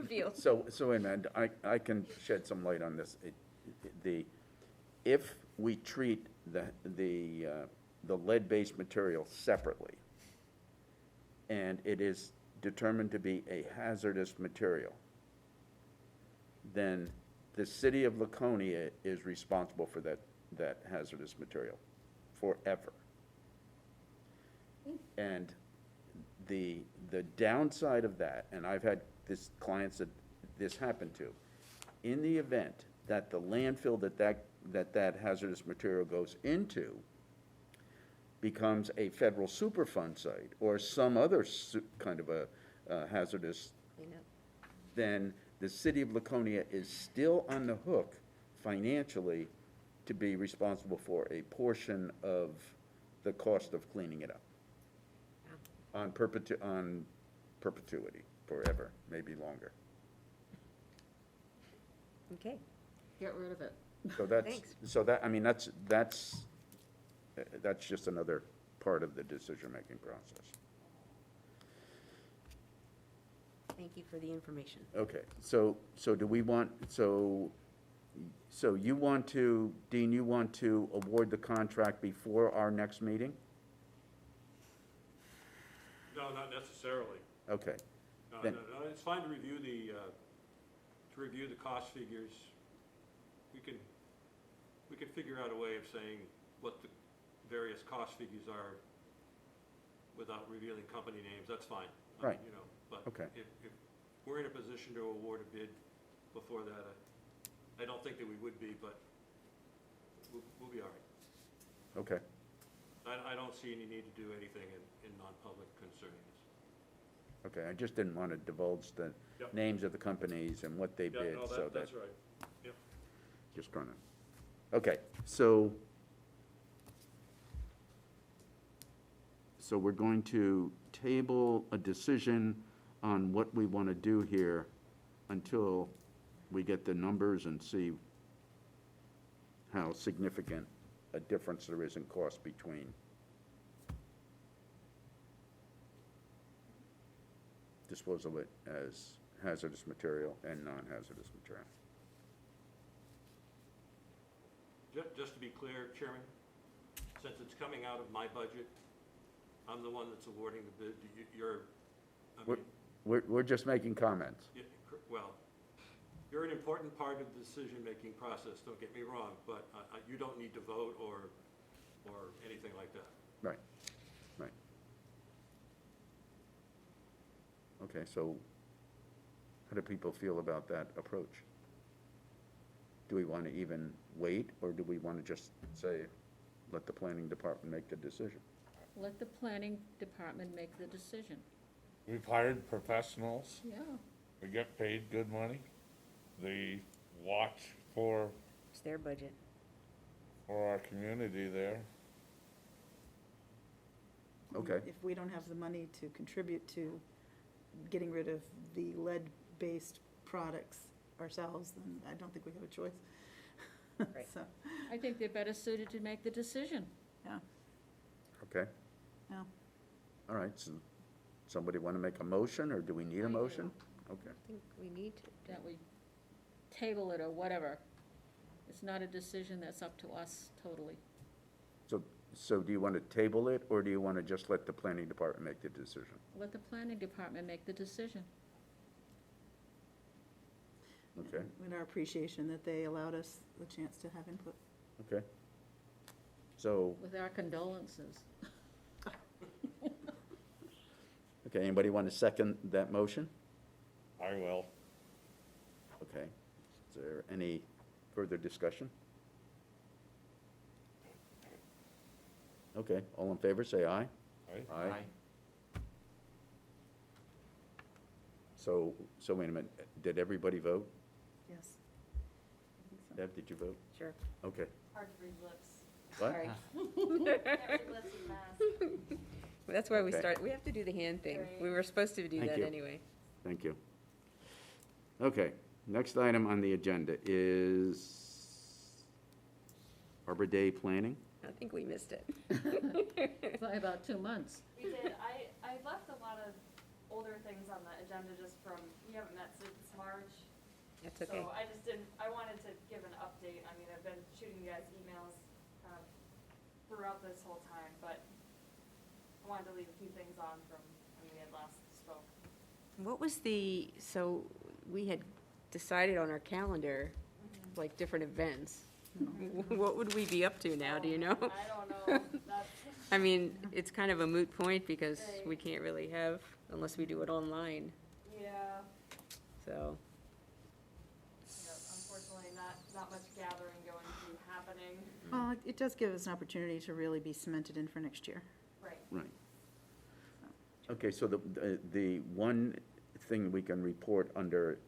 Field. so wait a minute, I can shed some light on this. If we treat the lead-based material separately, and it is determined to be a hazardous material, then the city of Laconia is responsible for that hazardous material forever. And the downside of that, and I've had clients that this happened to, in the event that the landfill that hazardous material goes into becomes a federal Superfund site or some other kind of a hazardous, You know, then the city of Laconia is still on the hook financially to be responsible for a portion of the cost of cleaning it up. On perpetuity, forever, maybe longer. okay. Get rid of it. So that's, Thanks. so that, I mean, that's just another part of the decision-making process. Thank you for the information. Okay, so do we want, so you want to, Dean, you want to award the contract before our next meeting? No, not necessarily. Okay, No, Then- no, it's fine to review the cost figures. We can figure out a way of saying what the various cost figures are without revealing company names, that's fine. Right. You know, but Okay. if we're in a position to award a bid before that, I don't think that we would be, but we'll be all right. okay, I don't see any need to do anything in non-public concerning this. okay, I just didn't want to divulge the Yep. names of the companies and what they Yeah, bid, no, so that, that's right. Yep. just trying to, okay, so we're going to table a decision on what we want to do here until we get the numbers and see how significant a difference there is in cost between disposal of it as hazardous material and non-hazardous material. Just to be clear, Chairman, since it's coming out of my budget, I'm the one that's awarding the bid. I mean, We're just making comments. well, you're an important part of the decision-making process, don't get me wrong, but you don't need to vote or anything like that. Right, right. Okay, so how do people feel about that approach? Do we want to even wait, or do we want to just say, let the planning department make the decision? Let the planning department make the decision. We've hired professionals. Yeah. We get paid good money. They watch for It's their budget. our community there. Okay. If we don't have the money to contribute to getting rid of the lead-based products ourselves, then I don't think we have a choice. Right. So, I think they're better suited to make the decision. yeah, Okay, yeah. all right, so somebody want to make a motion, or do we need a motion? Okay, I think we need to. That we table it or whatever. It's not a decision that's up to us totally. so do you want to table it, or do you want to just let the planning department make the decision? Let the planning department make the decision. Okay, In our appreciation that they allowed us the chance to have input. okay. So, With our condolences. okay, anybody want to second that motion? I will. Okay, is there any further discussion? Okay, all in favor, say aye. Right? Aye. So wait a minute, did everybody vote? Yes. Deb, did you vote? Sure. Okay. Hard to read lips. What? Sorry. Every lip's a mess. That's why we Okay. we have to do the hand thing. Right. We were supposed to do Thank that you. anyway. Thank you. Okay, next item on the agenda is Arbor Day Planning. I think we missed it. By about 2 months. We did, I left a lot of older things on the agenda just from, we haven't met since March. That's okay. So I wanted to give an update. I mean, I've been shooting you guys emails throughout this whole time, but I wanted to leave a few things on from when we had last spoke. What was so we had decided on our calendar, like different events. What would we be up to now, do you know? I don't know. That's, I mean, it's kind of a moot point because we can't really have, unless we do it online, yeah, so. unfortunately, not much gathering going to be happening. Well, it does give us an opportunity to really be cemented in for next year. Right. Right. Okay, so the one thing we can report under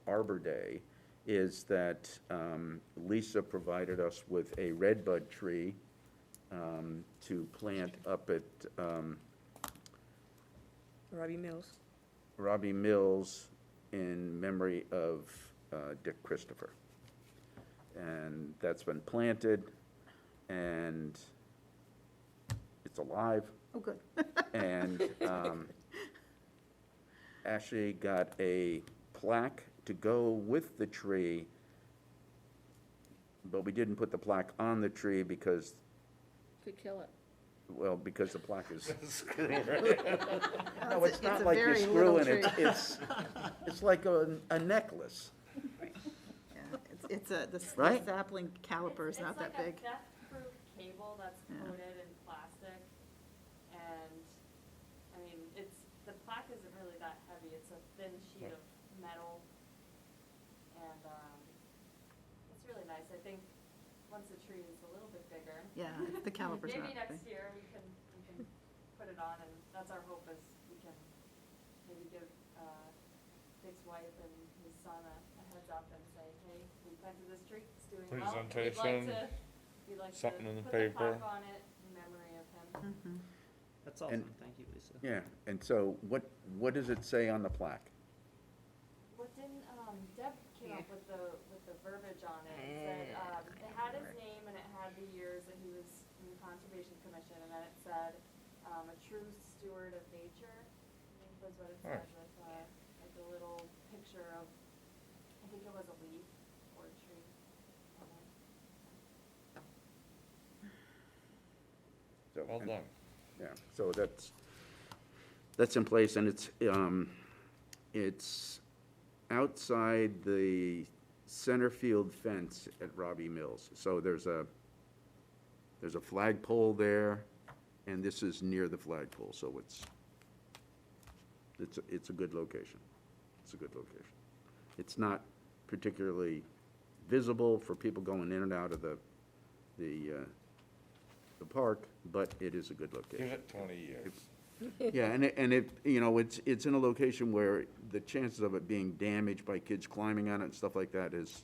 Arbor Day is that Lisa provided us with a redbud tree to plant up at Robbie Mills. Robbie Mills in memory of Dick Christopher. And that's been planted, and it's alive. Oh, good. And Ashley got a plaque to go with the tree, but we didn't put the plaque on the tree because, Could kill it. well, because the plaque is, no, It's it's a not like you very screw little in it. tree. It's like a necklace. Yeah, it's the Right? sapling caliper is not that big. It's like a death-proof cable that's Yeah. coated in plastic, and, I mean, the plaque isn't really that heavy, it's a thin sheet of metal, and, it's really nice, I think, once the tree is a little bit bigger. Yeah, the caliper's not Maybe big. next year we can put it on, and that's our hope is we can maybe give, Dick's wife and his son a heads up and say, hey, we planted this tree, it's doing well. Presentation, We'd like to something in the put the paper. plaque on it in memory of him. Mhm. That's awesome, And- thank you, Lisa. Yeah, and so what does it say on the plaque? What didn't, Deb came up with the verbiage on it, it said, it had his name and it had the years that he was in the Conservation Commission, and then it said, a true steward of nature, I think was what it said, with, like a little picture of, I think it was a leaf or a tree on it. Well done. Yeah, so that's in place, and it's outside the center field fence at Robbie Mills. So there's a flagpole there, and this is near the flagpole, so it's a good location. It's a good location. It's not particularly visible for people going in and out of the park, but it is a good location. Give it 20 years. Yeah, and it, you know, it's in a location where the chances of it being damaged by kids climbing on it and stuff like that is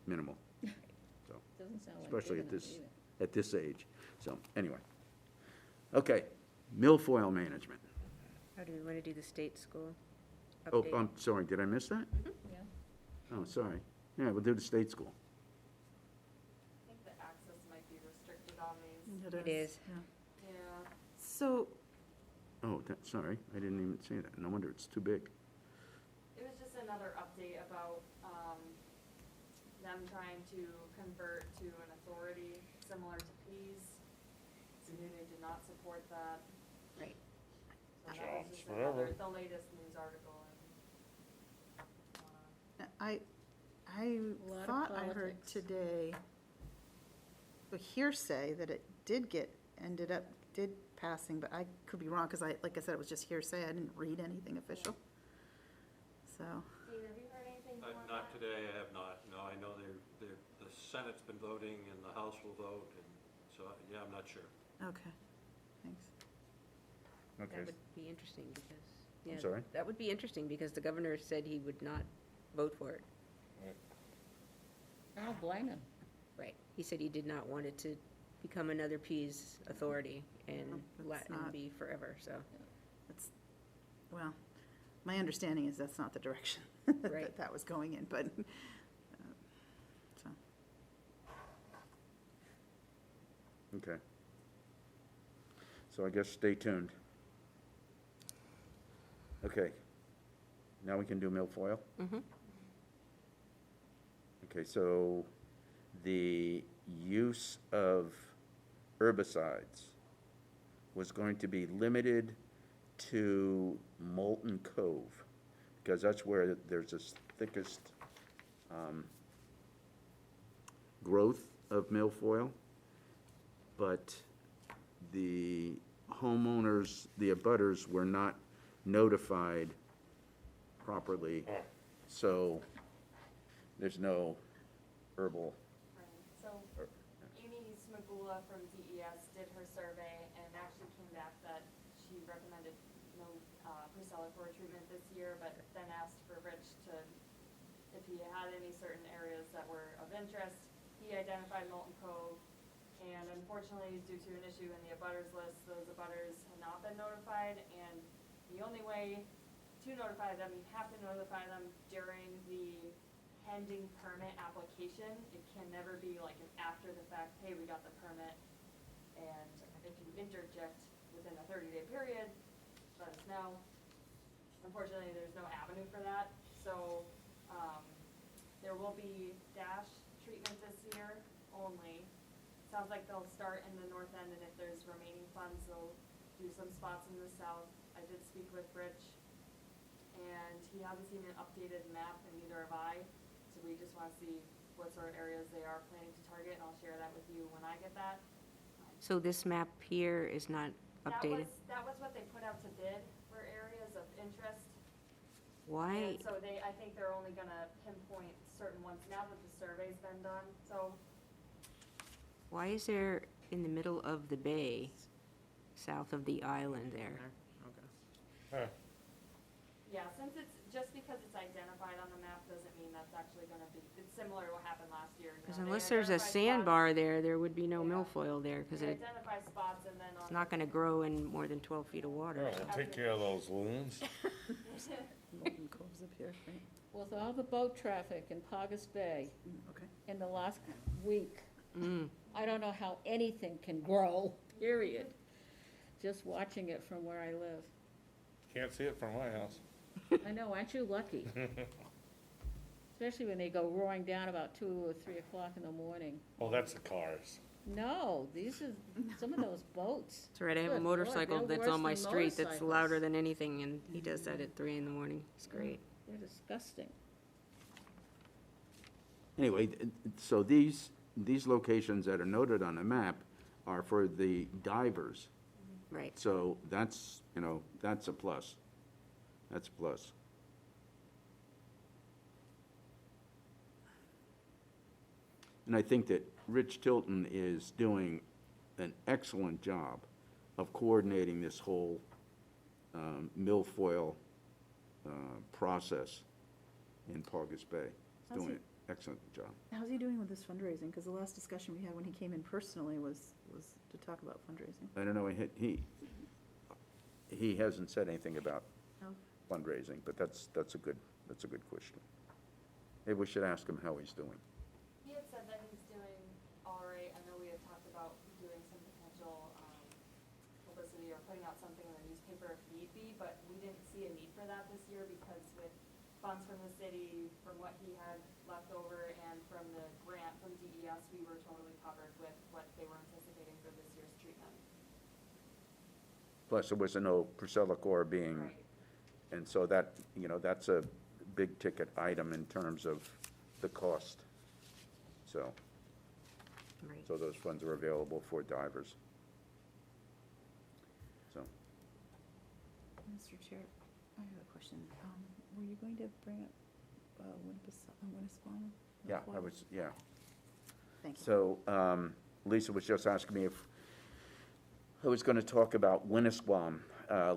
minimal. So, Doesn't sound like especially big at enough this, either. at this age. So, anyway. Okay, milfoil management. How do we want to do the state school Oh, update? I'm sorry, did I miss that? Yeah. Oh, sorry. Yeah, we'll do the state school. I think the access might be restricted on these. It is. yeah. Yeah. So, Oh, sorry, I didn't even see that. No wonder it's too big. It was just another update about, them trying to convert to an authority similar to Pease. Community did not support that. Right. So that was Jobs just forever. the latest news article and, I lot of thought I heard politics. today a hearsay that it did did passing, but I could be wrong, because like I said, it was just hearsay, I didn't read anything official. So, Steve, have you heard anything more on Not that? today, I have not. No, I know the Senate's been voting and the House will vote, and so, yeah, I'm not sure. okay, thanks. That would be interesting because, yeah. sorry? That would be interesting because the governor said he would not vote for it. I don't blame him. Right. He said he did not want it to become another Pease authority and That's not- be forever, so. That's, well, my understanding is that's not the direction Right. that was going in, but, so. Okay. So I guess stay tuned. Okay. Now we can do milfoil? Mhm. Okay, so the use of herbicides was going to be limited to Molten Cove, because that's where there's this thickest growth of milfoil. But the homeowners, the abutters, were not notified properly, so there's no herbal. Right, so Amy Smagula from DES did her survey and actually came back that she recommended no pre-celebratory treatment this year, but then asked for Rich if he had any certain areas that were of interest. He identified Molten Cove, and unfortunately, due to an issue in the abutters list, those abutters had not been notified, and the only way to notify them, you have to notify them during the pending permit application. It can never be like an after the fact, hey, we got the permit, and if you interject within a 30-day period, let us know. Unfortunately, there's no avenue for that, so, there will be dash treatment this year only. Sounds like they'll start in the north end, and if there's remaining funds, they'll do some spots in the south. I did speak with Rich, and he hasn't seen an updated map, and neither have I. So we just want to see what sort of areas they are planning to target, and I'll share that with you when I get that. So this map here is not updated? That was what they put out to bid for areas of interest. Why, And so I think they're only gonna pinpoint certain ones now that the survey's been done, so. why is there in the middle of the bay, south of the island there? Yeah, since just because it's identified on the map doesn't mean that's actually gonna be, it's similar to what happened last year. You Because know, they unless there's a identify sandbar there, there would be no Yeah. milfoil there, because They it's identify spots and then on. not going to grow in more than 12 feet of water. We'll take care of those loons. Molten Cove's up here, right? With all the boat traffic in Paugus Bay Okay. in the last week, Mm. I don't know how anything can grow, period. Just watching it from where I live. Can't see it from my house. I know, aren't you lucky? Especially when they go roaring down about 2 or 3 o'clock in the morning. Oh, that's the cars. No, these are some of those boats. That's right, I have a Good Lord, motorcycle they're that's worse on my than street that's motorcycles. louder than anything, and he does that at 3 in the morning. It's great. They're disgusting. Anyway, so these locations that are noted on the map are for the divers. Right. So that's, you know, that's a plus. That's a plus. And I think that Rich Tilton is doing an excellent job of coordinating this whole milfoil process in Paugus Bay. He's How's doing he- an excellent job. How's he doing with this fundraising? Because the last discussion we had when he came in personally was to talk about fundraising. I don't know, he hasn't said anything about No? fundraising, but that's a good question. Maybe we should ask him how he's doing. He had said that he's doing all right. I know we had talked about doing some potential publicity or putting out something in the newspaper if need be, but we didn't see a need for that this year because with funds from the city, from what he had left over, and from the grant from DES, we were totally covered with what they were anticipating for this year's treatment. Plus, there was no Priscilla core being, Right. and so that, you know, that's a big ticket item in terms of the cost. So, Right. so those funds are available for divers. So, Mr. Chair, I have a question. Were you going to bring up Winnipesaukee? yeah, I was, yeah. Thank you. So, Lisa was just asking me if I was gonna talk about Winnisquam,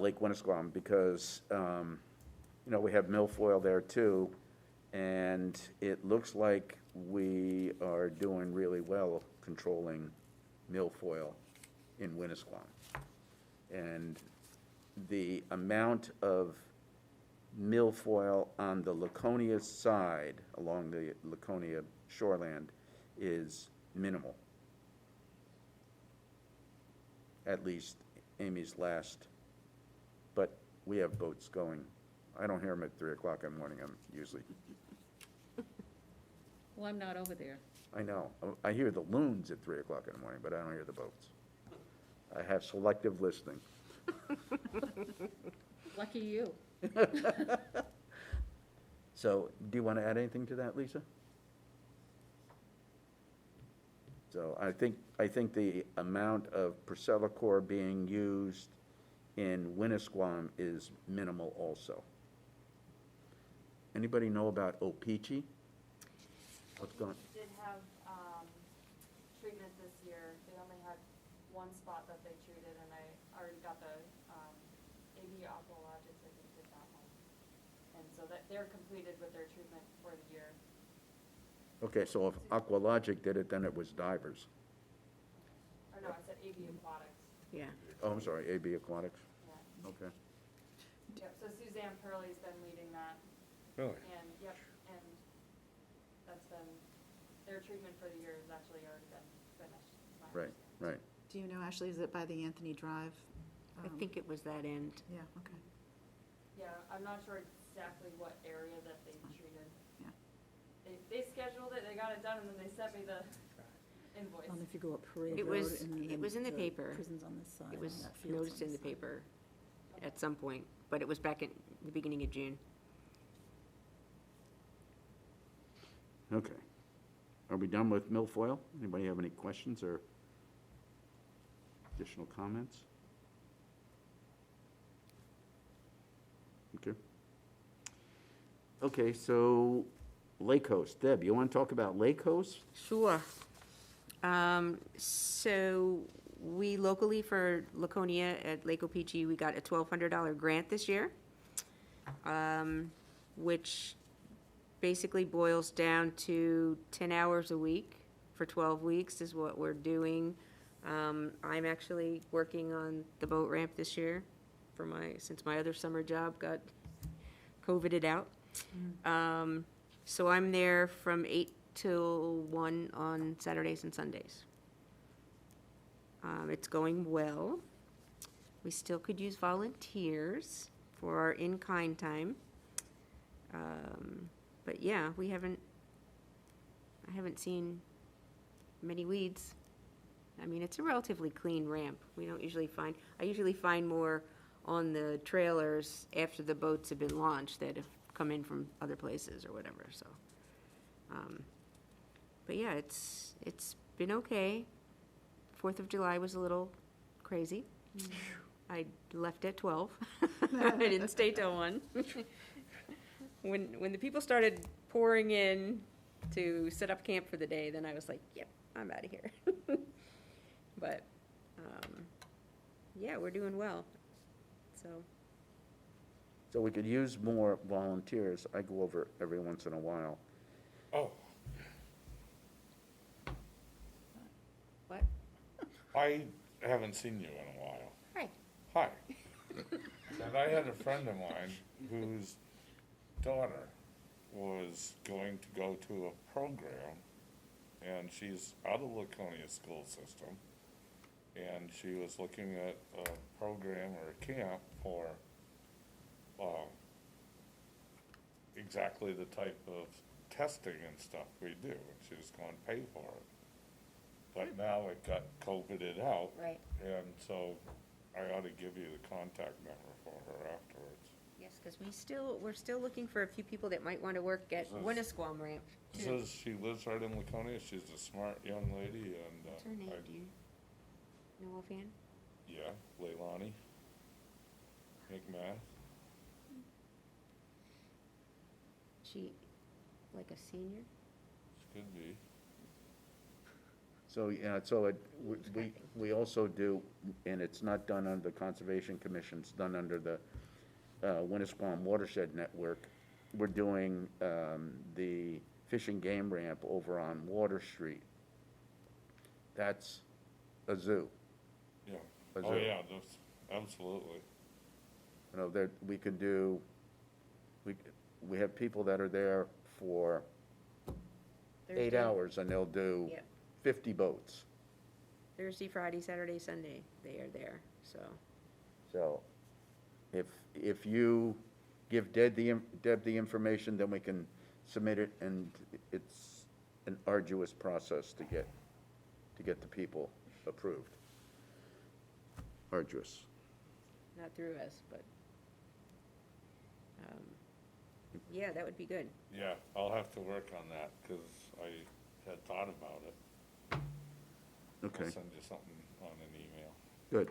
Lake Winnisquam, because, you know, we have milfoil there too, and it looks like we are doing really well controlling milfoil in Winnisquam. And the amount of milfoil on the Laconia side, along the Laconia shoreland, is minimal. At least Amy's last, but we have boats going. I don't hear them at 3 o'clock in the morning, I'm usually, Well, I'm not over there. I know. I hear the loons at 3 o'clock in the morning, but I don't hear the boats. I have selective listening. Lucky you. So, do you want to add anything to that, Lisa? So I think the amount of Priscilla core being used in Winnisquam is minimal also. Anybody know about Opeachy? What's going? Did have treatment this year. They only had one spot that they treated, and I already got the AV Aqualogics, I think, did that one. And so that they're completed with their treatment for the year. Okay, so if Aqualogic did it, then it was divers. Or no, I said AV Aquatics, Yeah. Oh, I'm sorry, AB Aquatics, yeah. okay. Yep, so Suzanne Pearlie's been leading that, Really? and, yep, and that's been, their treatment for the year has actually already been finished, is my Right, understanding. right. Do you know, Ashley, is it by the Anthony Drive? I think it was that end. Yeah, okay. Yeah, I'm not sure exactly what area that they treated. Yeah. They scheduled it, they got it done, and then they sent me the invoice. If you go up Parade It Road was- and it then was in the paper. Prison's on this side. It was and that field's on noticed in this the side. paper at some point, but it was back in the beginning of June. Okay. Are we done with milfoil? Anybody have any questions or additional comments? Okay. Okay, so Lake Host. Deb, you want to talk about Lake Host? Sure. So we locally for Laconia at Lake Opeachy, we got a $1,200 grant this year, which basically boils down to 10 hours a week for 12 weeks is what we're doing. I'm actually working on the boat ramp this year for since my other summer job got COVIDed out. So I'm there from 8 till 1 on Saturdays and Sundays. It's going well. We still could use volunteers for our in-kind time. But yeah, I haven't seen many weeds. I mean, it's a relatively clean ramp. We don't usually find, I usually find more on the trailers after the boats have been launched that have come in from other places or whatever, so. But yeah, it's been okay. 4th of July was a little crazy. I left at 12. I didn't stay till 1. When the people started pouring in to set up camp for the day, then I was like, yep, I'm out of here. But, yeah, we're doing well, so. So we could use more volunteers. I go over every once in a while. Oh, What? I haven't seen you in a while. Hi. Hi. And I had a friend of mine whose daughter was going to go to a program, and she's out of Laconia school system, and she was looking at a program or a camp for exactly the type of testing and stuff we do, and she was going to pay for it. But now it got COVIDed out, Right. and so I ought to give you the contact number for her afterwards. Yes, because we're still looking for a few people that might want to work at Says- Winnisquam Ramp. too. Says she lives right in Laconia, she's a smart young lady, and, What's her name, do you know offhand? yeah, Leilani McMath. She, like a senior? She could be. So, yeah, so we also do, and it's not done under the Conservation Commission, it's done under the Winnisquam Watershed Network. We're doing the Fish and Game Ramp over on Water Street. That's a zoo. Yeah. A Oh, zoo. yeah, that's, absolutely. You know, that we could do, we have people that are there for 8 Thursday? hours, and they'll do Yep. 50 boats. Thursday, Friday, Saturday, Sunday, they are there, so. So if you give Deb the information, then we can submit it, and it's an arduous process to get the people approved. Arduous. Not through us, but, yeah, that would be good. Yeah, I'll have to work on that, because I had thought about it. Okay, I'll send you something on an email. good.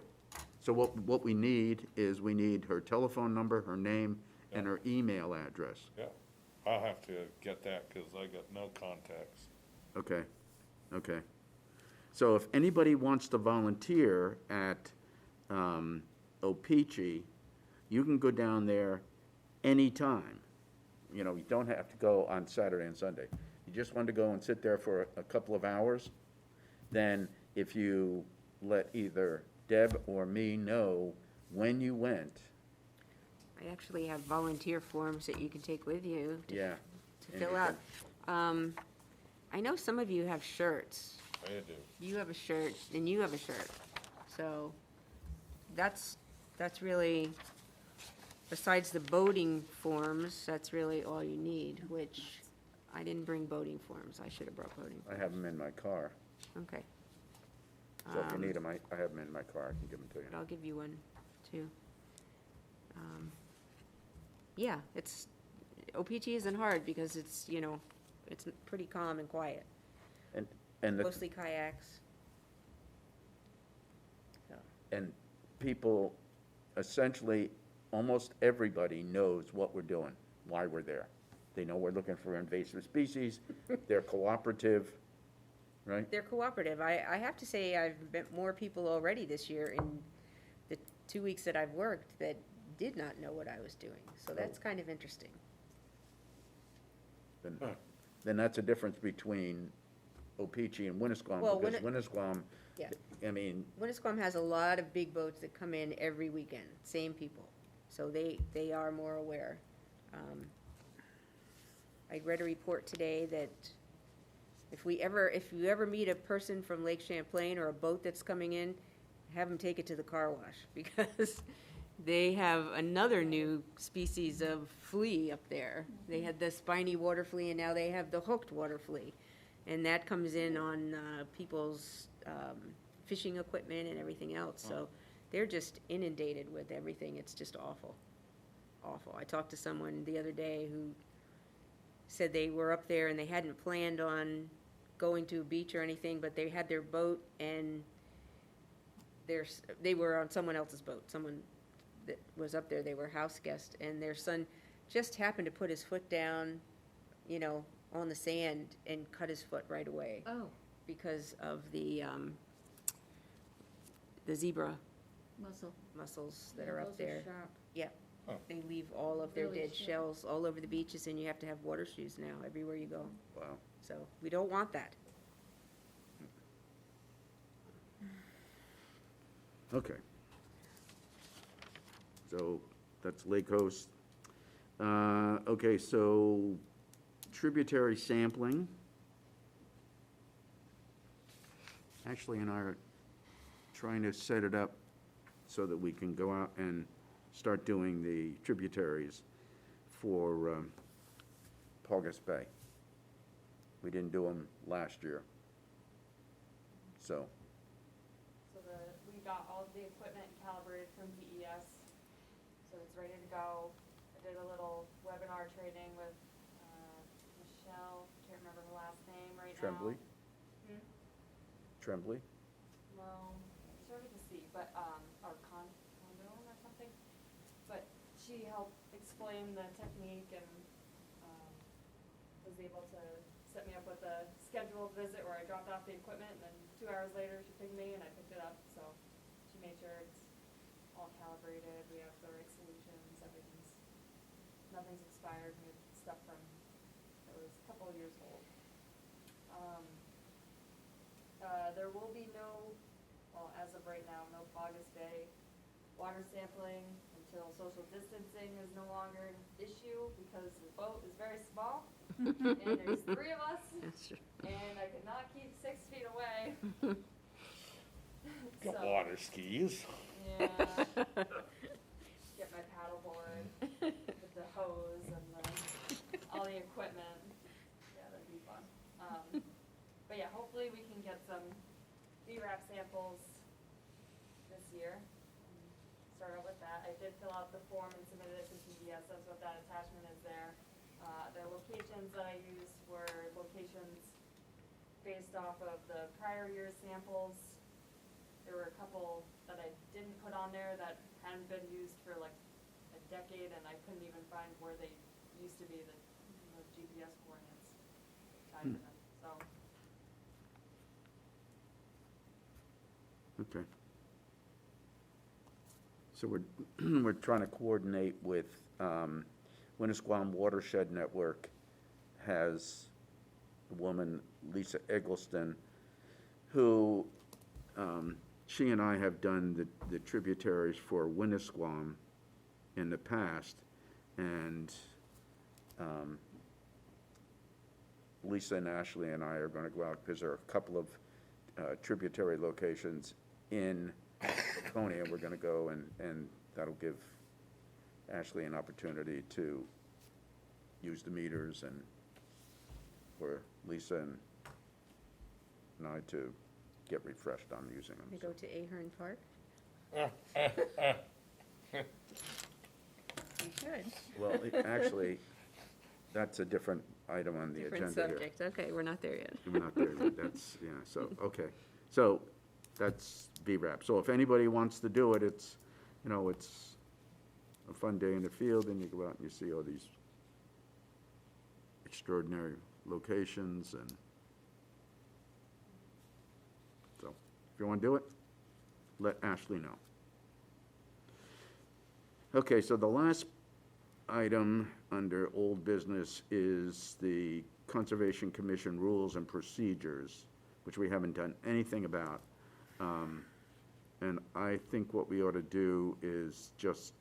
So what we need is, we need her telephone number, her name, and her email address. Yeah, I'll have to get that, because I got no contacts. Okay, okay. So if anybody wants to volunteer at Opeachy, you can go down there anytime. You know, you don't have to go on Saturday and Sunday. You just want to go and sit there for a couple of hours, then if you let either Deb or me know when you went, I actually have volunteer forms that you can take with you to yeah. and fill you out. I know some of you have shirts. I do. You have a shirt, and you have a shirt. So that's really, besides the boating forms, that's really all you need, which I didn't bring boating forms. I should have brought boating I forms. have them in my car. Okay. So if you need them, I have them in my car. I can give them to But you. I'll give you one, too. Yeah, OPG isn't hard because it's, it's pretty calm and quiet. And the Mostly kayaks. So, And people, essentially, almost everybody knows what we're doing, why we're there. They know we're looking for invasive species, they're cooperative, right? they're cooperative. I have to say, I've met more people already this year in the 2 weeks that I've worked that did not know what I was doing. So that's kind of interesting. Then that's a difference between Opeachy and Winnisquam, Well, because Winnisquam, Yeah. I mean, Winnisquam has a lot of big boats that come in every weekend, same people. So they are more aware. I read a report today that if you ever meet a person from Lake Champlain or a boat that's coming in, have them take it to the car wash, because they have another new species of flea up there. They had the spiny water flea, and now they have the hooked water flea. And that comes in on people's fishing equipment and everything else, so they're just inundated with everything. It's just awful, awful. I talked to someone the other day who said they were up there and they hadn't planned on going to a beach or anything, but they had their boat and they were on someone else's boat, someone that was up there, they were house guests, and their son just happened to put his foot down, on the sand and cut his foot right away Oh, because of the zebra muscle. mussels that Yeah, are up those there. sharp. Yep. Oh. They leave all of their Really dead sharp. shells all over the beaches, and you have to have water shoes now everywhere you go. Wow. So we don't want that. Okay. So that's Lake Coast. Okay, so tributary sampling. Ashley and I are trying to set it up so that we can go out and start doing the tributaries for Paugus Bay. We didn't do them last year. So, We got all of the equipment calibrated from DES, so it's ready to go. I did a little webinar training with Michelle, can't remember her last name right now. Tremblay? Tremblay? No, started to see, but, or Condone or something. But she helped explain the technique and, was able to set me up with a scheduled visit where I dropped off the equipment and then 2 hours later she pinged me and I picked it up, so she made sure it's all calibrated, we have the right solutions, nothing's expired, we have stuff from, that was a couple of years old. There will be no, well, as of right now, no August Bay water sampling until social distancing is no longer an issue because the boat is very small and there's 3 of us That's true. and I could not keep 6 feet away. Got So, water skis. yeah. Get my paddleboard with the hose and all the equipment. Yeah, that'd be fun. But yeah, hopefully we can get some VRAP samples this year. Start out with that. I did fill out the form and submitted it to CBS. That's what that attachment is there. The locations that I used were locations based off of the prior year's samples. There were a couple that I didn't put on there that hadn't been used for like a decade, and I couldn't even find where they used to be, the GPS coordinates tied to them, so. Okay. So we're trying to coordinate with, Winnisquam Watershed Network has a woman, Lisa Eggleston, who, she and I have done the tributaries for Winnisquam in the past, and Lisa and Ashley and I are gonna go out, because there are a couple of tributary locations in Laconia. We're gonna go, and that'll give Ashley an opportunity to use the meters, and for Lisa and I to get refreshed on using We them. go to Ahern Park? You should. Well, actually, that's a different item on the Different agenda here. subject. Okay, we're not there yet. We're not there yet, that's, yeah, so, okay. So, that's VRAP. So if anybody wants to do it, it's, it's a fun day in the field, and you go out and you see all these extraordinary locations, and so, if you want to do it, let Ashley know. Okay, so the last item under old business is the Conservation Commission rules and procedures, which we haven't done anything about. And I think what we ought to do is just,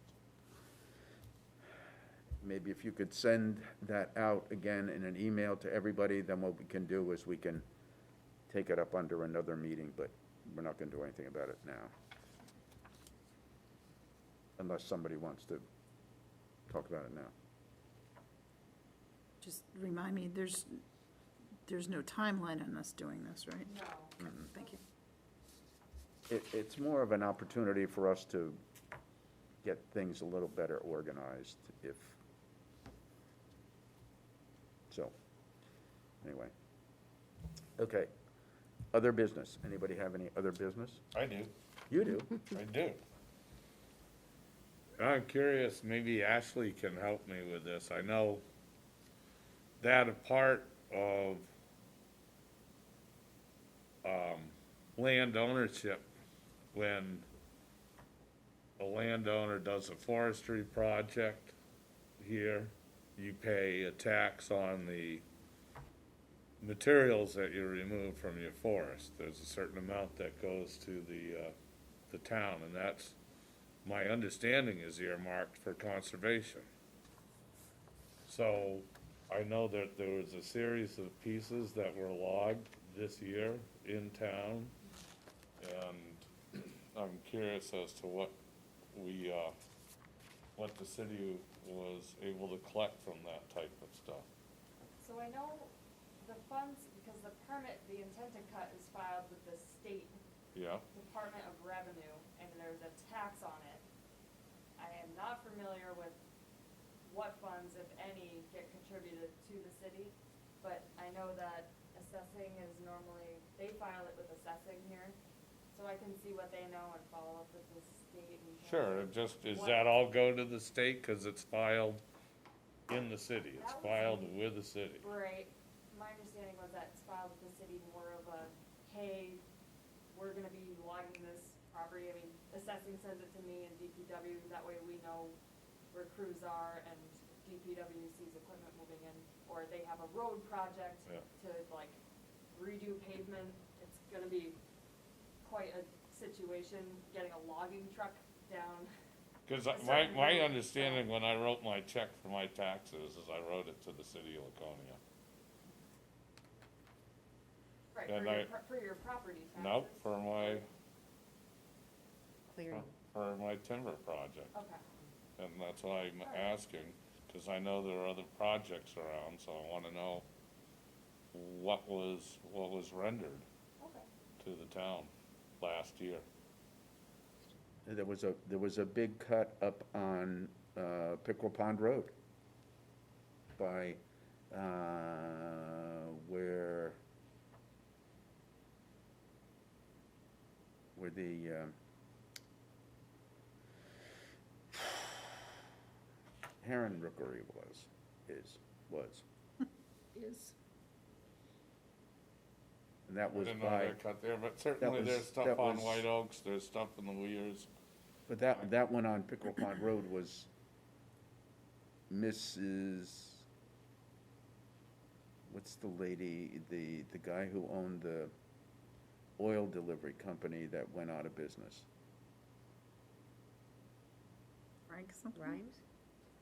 maybe if you could send that out again in an email to everybody, then what we can do is we can take it up under another meeting, but we're not gonna do anything about it now. Unless somebody wants to talk about it now. Just remind me, there's no timeline on us doing this, right? No. Thank you. it's more of an opportunity for us to get things a little better organized if, so, anyway. Okay, other business. Anybody have any other business? I do. You do? I do. I'm curious, maybe Ashley can help me with this. I know that a part of land ownership, when a landowner does a forestry project here, you pay a tax on the materials that you remove from your forest. There's a certain amount that goes to the town, and that's, my understanding is earmarked for conservation. So, I know that there was a series of pieces that were logged this year in town, and I'm curious as to what the city was able to collect from that type of stuff. So I know the funds, because the permit, the intent to cut is filed with the state Yeah, Department of Revenue, and there's a tax on it. I am not familiar with what funds, if any, get contributed to the city, but I know that assessing is normally, they file it with assessing here, so I can see what they know and follow up with the state. and sure, it just, does that all go to the state, cause it's filed in the city, it's That was filed me. with the city? Right, my understanding was that it's filed with the city more of a, hey, we're gonna be logging this property, I mean, assessing sends it to me and DPW, that way we know where crews are and DPW sees equipment moving in, or they have a road project Yeah. to like redo pavement, it's gonna be quite a situation, getting a logging truck down. Cause A my certain road, understanding when I wrote my check for my taxes is I wrote it to the city of Laconia. Right, And for your property taxes. Nope, for my Clearing. timber project, Okay, and that's why I'm asking, cause I know there are other projects around, so I wanna know what was rendered okay. to the town last year. There was a big cut up on Pickle Pond Road by where the heron rookery was. Is, And that I was didn't know by, they cut there, but certainly was- there's stuff that on was- White Oaks, there's stuff in the Weirs. but that one on Pickle Pond Road was Mrs., what's the lady, the guy who owned the oil delivery company that went out of business? Frank something? Rhymes?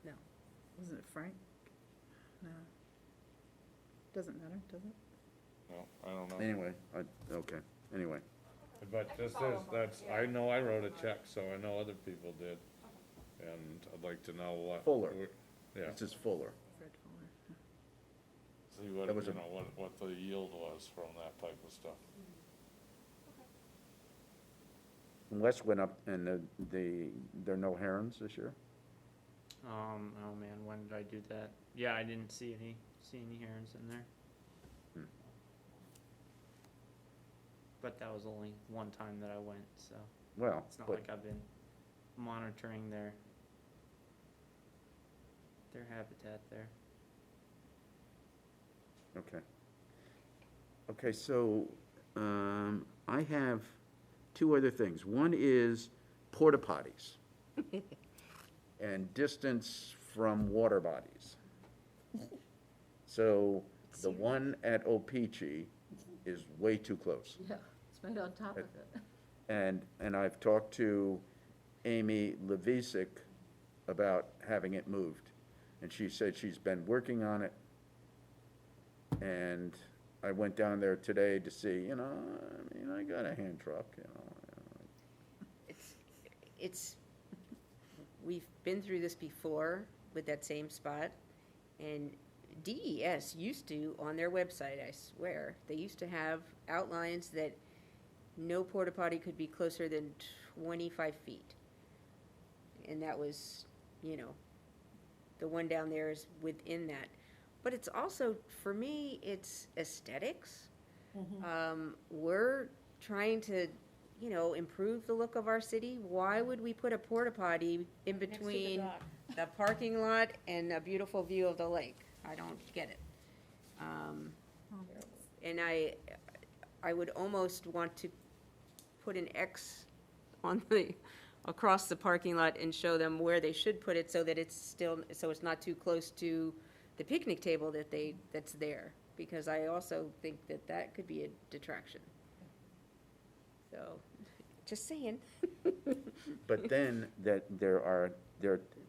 No. Wasn't it Frank? No. Doesn't matter, does it? No, I don't know. Anyway, okay, anyway. But I can this follow is, up on that's, it, I yeah. know I wrote a check, so I know other people did. And I'd like to know what. Fuller. Yeah, This is Fuller. Fred Fuller. see what, That was you a- know, what the yield was from that type of stuff. West went up and there are no herons this year? Oh man, when did I do that? Yeah, I didn't see any herons in there. Hmm. But that was only one time that I went, so Well, it's not but, like I've been monitoring their habitat there. okay. Okay, so, I have two other things. One is porta potties and distance from water bodies. So the one at Opeachy is way too close. yeah, it's right on top of it. And I've talked to Amy Levisick about having it moved. And she said she's been working on it. And I went down there today to see, I mean, I got a hand truck, We've been through this before with that same spot, and DES used to, on their website, I swear, they used to have outlines that no porta potty could be closer than 25 feet. And that was, the one down there is within that. But it's also, for me, it's aesthetics. We're trying to, improve the look of our city. Why would we put a porta potty in Next to the between dock. the parking lot and a beautiful view of the lake? I don't get it. And I would almost want to put an X on across the parking lot and show them where they should put it so that so it's not too close to the picnic table that's there. Because I also think that could be a detraction. So, just saying. But then,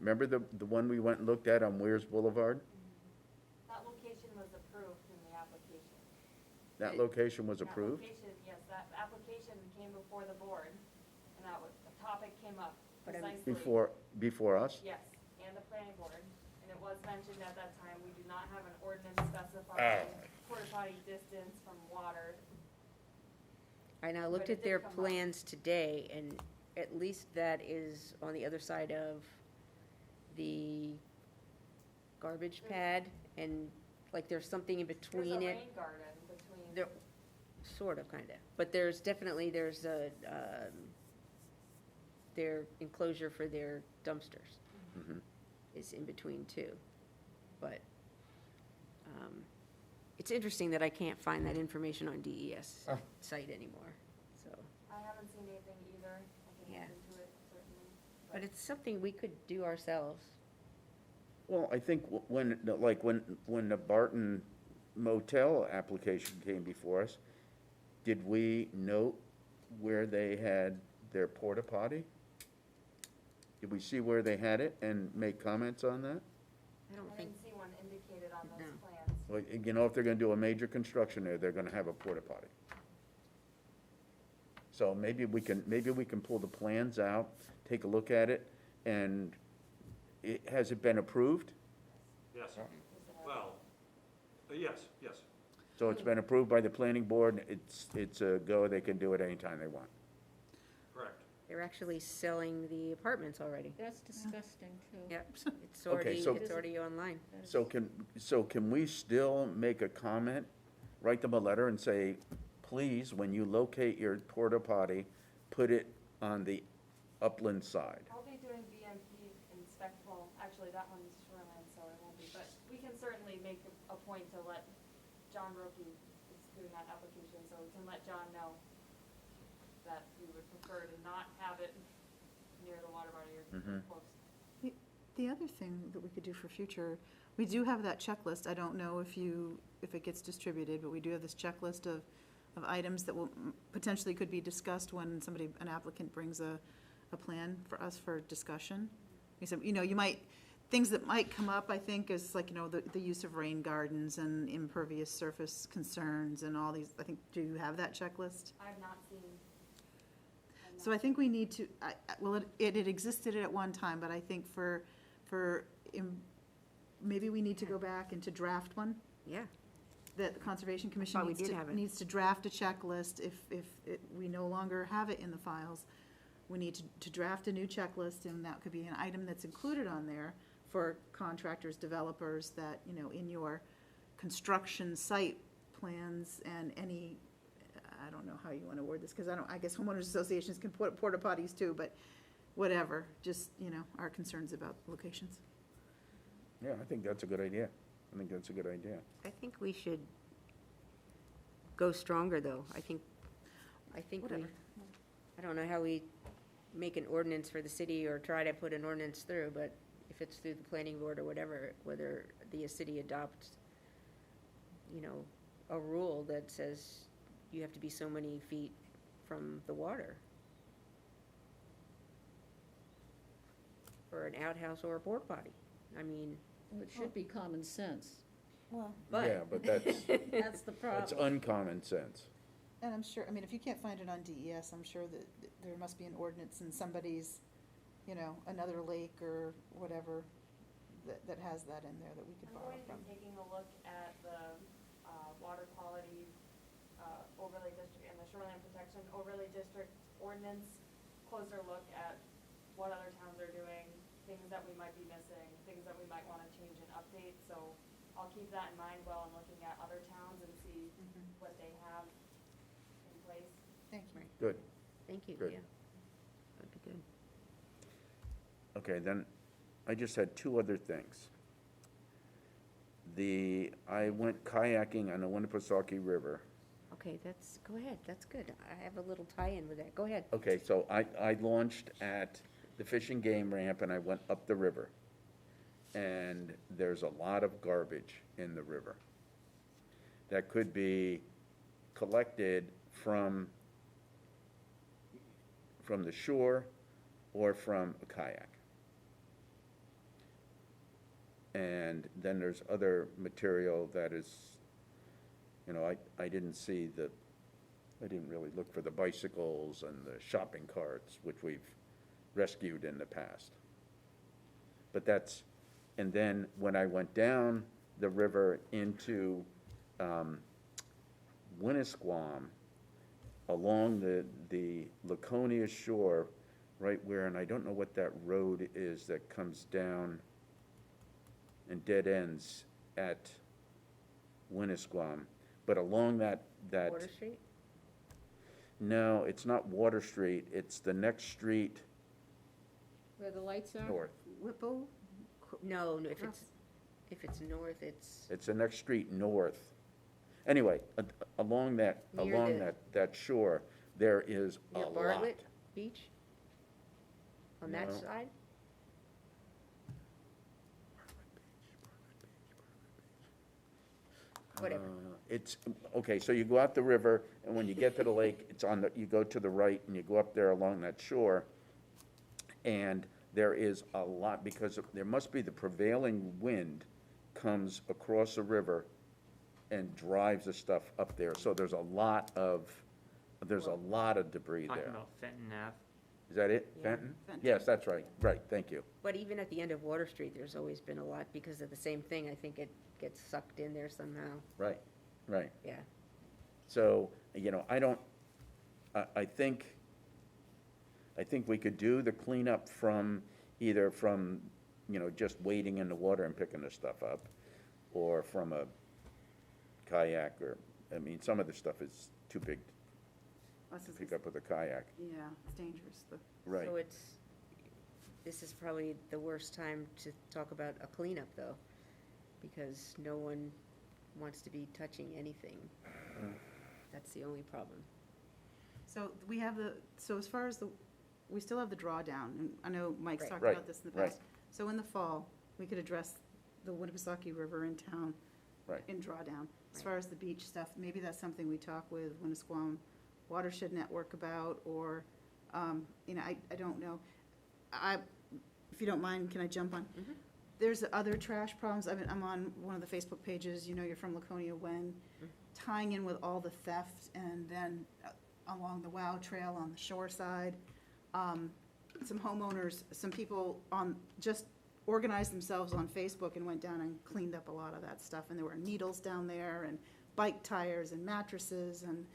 remember the one we went and looked at on Weirs Boulevard? That location was approved in the application. That location was approved? That location, yes, that application came before the board, and the topic came up But I'm- precisely. Before us? Yes, and the planning board, and it was mentioned at that time, we do not have an ordinance specifying porta potty distance from water. I now looked But it at their did come up. plans today, and at least that is on the other side of the garbage pad, and like there's something in There's between a it. rain garden between. There, sort of, kinda, but there's a, their enclosure for their dumpsters Mhm. is in between too. But, it's interesting that I can't find that information on DES site anymore, so. I haven't seen anything either, I can Yeah. look into it, certainly. But it's something we could do ourselves. Well, I think when the Barton Motel application came before us, did we note where they had their porta potty? Did we see where they had it and make comments on that? I don't I think, didn't see one indicated on those No. plans. Well, if they're gonna do a major construction there, they're gonna have a porta potty. So maybe we can pull the plans out, take a look at it, and has it been approved? Yes, Is it a- well, yes. So it's been approved by the planning board, it's a go, they can do it anytime they want. Correct. they're actually selling the apartments already. That's disgusting, too. Yep, it's Okay, already online. That is- So can we still make a comment, write them a letter and say, please, when you locate your porta potty, put it on the upland side? I'll be doing BMP well, actually, that one's shoreline, so it won't be, but we can certainly make a point to let John Roki is doing that application, so we can let John know that we would prefer to not have it near the water body or Mhm. close. The other thing that we could do for future, we do have that checklist. I don't know if it gets distributed, but we do have this checklist of items that will potentially could be discussed when an applicant brings a plan for us for discussion. Things that might come up, I think, is like, the use of rain gardens and impervious surface concerns and all these, do you have that checklist? I have not seen. So I think we need to, it existed at one time, but I think maybe we need to go back and to draft one. Yeah, That the Conservation Commission thought we did have it. needs to draft a checklist if we no longer have it in the files. We need to draft a new checklist, and that could be an item that's included on there for contractors, developers, that, in your construction site plans and any, I don't know how you want to word this, because I guess homeowners associations can put porta potties too, but whatever, just, our concerns about locations. Yeah, I think that's a good idea. I I think we should go stronger, though. I think Whatever. I don't know how we make an ordinance for the city or try to put an ordinance through, but if it's through the planning board or whatever, whether the city adopts, a rule that says you have to be so many feet from the water for an outhouse or a porta potty. I mean, Well, it should be common sense. Well, but. Yeah, but that's That's the that's problem. uncommon sense. and I'm sure, if you can't find it on DES, I'm sure that there must be an ordinance in somebody's, another lake or whatever that has that in there that we could I'm borrow going to from. be taking a look at the water quality overlay district and the shoreline protection overlay district ordinance, closer look at what other towns are doing, things that we might be missing, things that we might want to change and update. So I'll keep that in mind while I'm looking at other towns and see what they have in place. Thank you. Good. Thank you, Good. yeah. That'd be good. Okay, then, I just had two other things. I went kayaking on the Winnipesaukee River. Okay, go ahead, that's good. I have a little tie-in with that. Go ahead. Okay, so I launched at the Fish and Game ramp and I went up the river. And there's a lot of garbage in the river that could be collected from the shore or from a kayak. And then there's other material that is, I didn't really look for the bicycles and the shopping carts, which we've rescued in the past. But and then when I went down the river into Winnisquam, along the Laconia shore, right where, and I don't know what that road is that comes down and dead ends at Winnisquam, but along that. Water Street? No, it's not Water Street, it's the next street Where the lights are? north. Whipple? No, if it's north, it's, It's the next street north. Anyway, along that Near shore, there is a near lot. Bartlett Beach? On that No. side? Whatever. Okay, so you go out the river, and when you get to the lake, you go to the right, and you go up there along that shore, and there is a lot, because there must be the prevailing wind comes across the river and drives the stuff up there, so there's a lot of debris Talking there. about Fenton Ave. Is that it, Yeah. Fenton? Fenton. Yes, that's right, thank you. But even at the end of Water Street, there's always been a lot because of the same thing. I think it gets sucked in there somehow. Right. Yeah. So, I think we could do the cleanup either from, just wading in the water and picking the stuff up, or from a kayak, some of the stuff is too big to pick up with a kayak. Yeah, it's dangerous. Right. So this is probably the worst time to talk about a cleanup, though, because no one wants to be touching anything. That's the only problem. So we have as far as we still have the drawdown, and I know Mike's Right. talked Right, about this in the right. past. So in the fall, we could address the Winnipesaukee River in town. Right. In drawdown. As far as the beach stuff, maybe that's something we talk with Winnisquam Watershed Network about, or, I don't know. If you don't mind, can I jump on? Mhm. There's other trash problems. I'm on one of the Facebook pages, you're from Laconia when, tying in with all the theft, and then along the WOW Trail on the shore side. Some homeowners, some people just organized themselves on Facebook and went down and cleaned up a lot of that stuff, and there were needles down there, and bike tires, and mattresses, and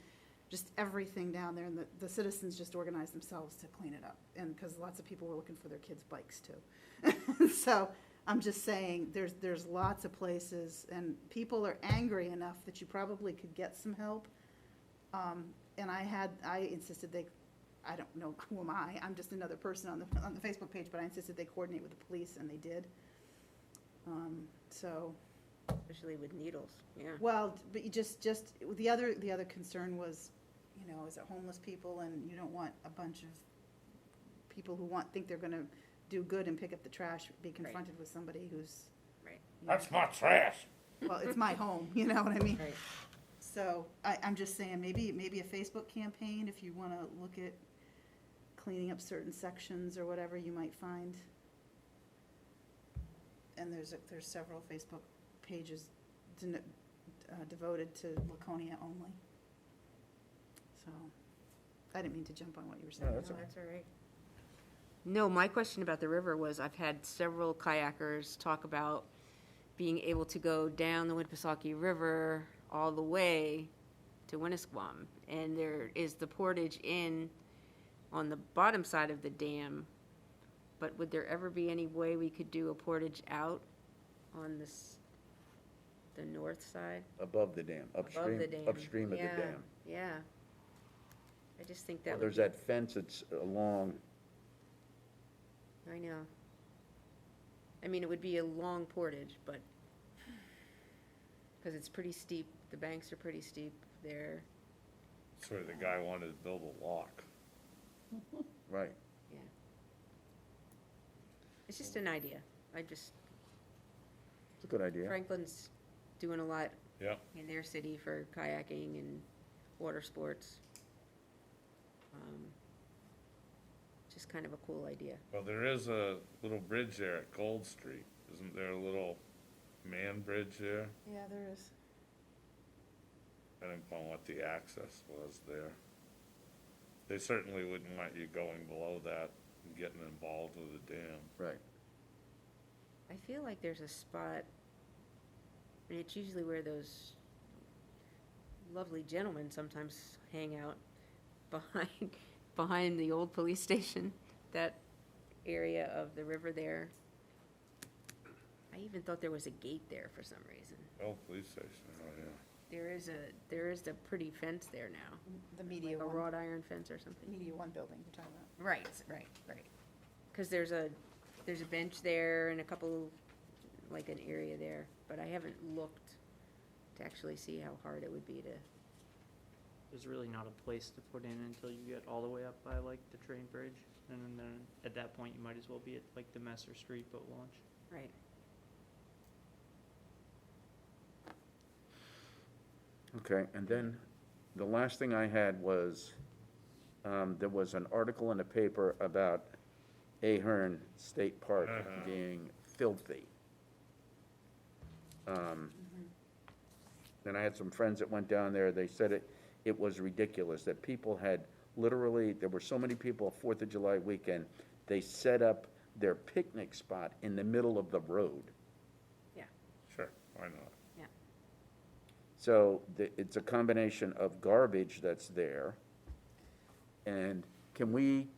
just everything down there, and the citizens just organized themselves to clean it up, and, because lots of people were looking for their kids' bikes too. So, I'm just saying, there's lots of places, and people are angry enough that you probably could get some help. And I insisted I don't know, who am I? I'm just another person on the Facebook page, but I insisted they coordinate with the police, and they did. So, Especially with needles, yeah. well, but you just, the other concern was, is it homeless people, and you don't want a bunch of people who think they're gonna do good and pick up the trash, be confronted with somebody who's. Right. That's my trash. Well, it's my home, you know what I mean? Right. So, I'm just saying, maybe a Facebook campaign, if you wanna look at cleaning up certain sections or whatever you might find. And there's several Facebook pages devoted to Laconia only. So, I didn't mean to jump on what you were saying. No, that's No, that's all right. No, my question about the river was, I've had several kayakers talk about being able to go down the Winnipesaukee River all the way to to Winnisquam. And there is the portage in on the bottom side of the dam, but would there ever be any way we could do a portage out on the north side? Above the dam, Above upstream, the dam. upstream of the Yeah, dam. Yeah. I just think that Well, would there's be, that fence that's along, I know. I mean, it would be a long portage, but, because it's pretty steep, the banks are pretty steep there, Sort of the guy wanted to build a lock. right. yeah. It's just an idea. It's a good idea. Franklin's doing a lot Yep. in their city for kayaking and water sports. Just kind of a cool idea. Well, there is a little bridge there at Gold Street. Isn't there a little man bridge there? Yeah, there is. Depending upon what the access was there. They certainly wouldn't want you going below that and getting involved with the dam. Right. I feel like there's a spot, and it's usually where those lovely gentlemen sometimes hang out behind the old police station, that area of the river there. I even thought there was a gate there for some reason. Oh, police station, oh, yeah. There is a pretty fence there now, The Media like a One, wrought iron fence or something. Media One building you're talking about. Right. Because there's a bench there and a couple, like an area there, but I haven't looked to actually see how hard it would be to, There's really not a place to put in until you get all the way up by like the train bridge. And then at that point, you might as well be at like the Messer Street boat launch. right. Okay, and then the last thing I had was, there was an article in the paper about Ahern State Park being filthy. And I had some friends that went down there, they said it was ridiculous, that people had literally, there were so many people, 4th of July weekend, they set up their picnic spot in the middle of the road. Sure, why not? So it's a combination of garbage that's there. And can we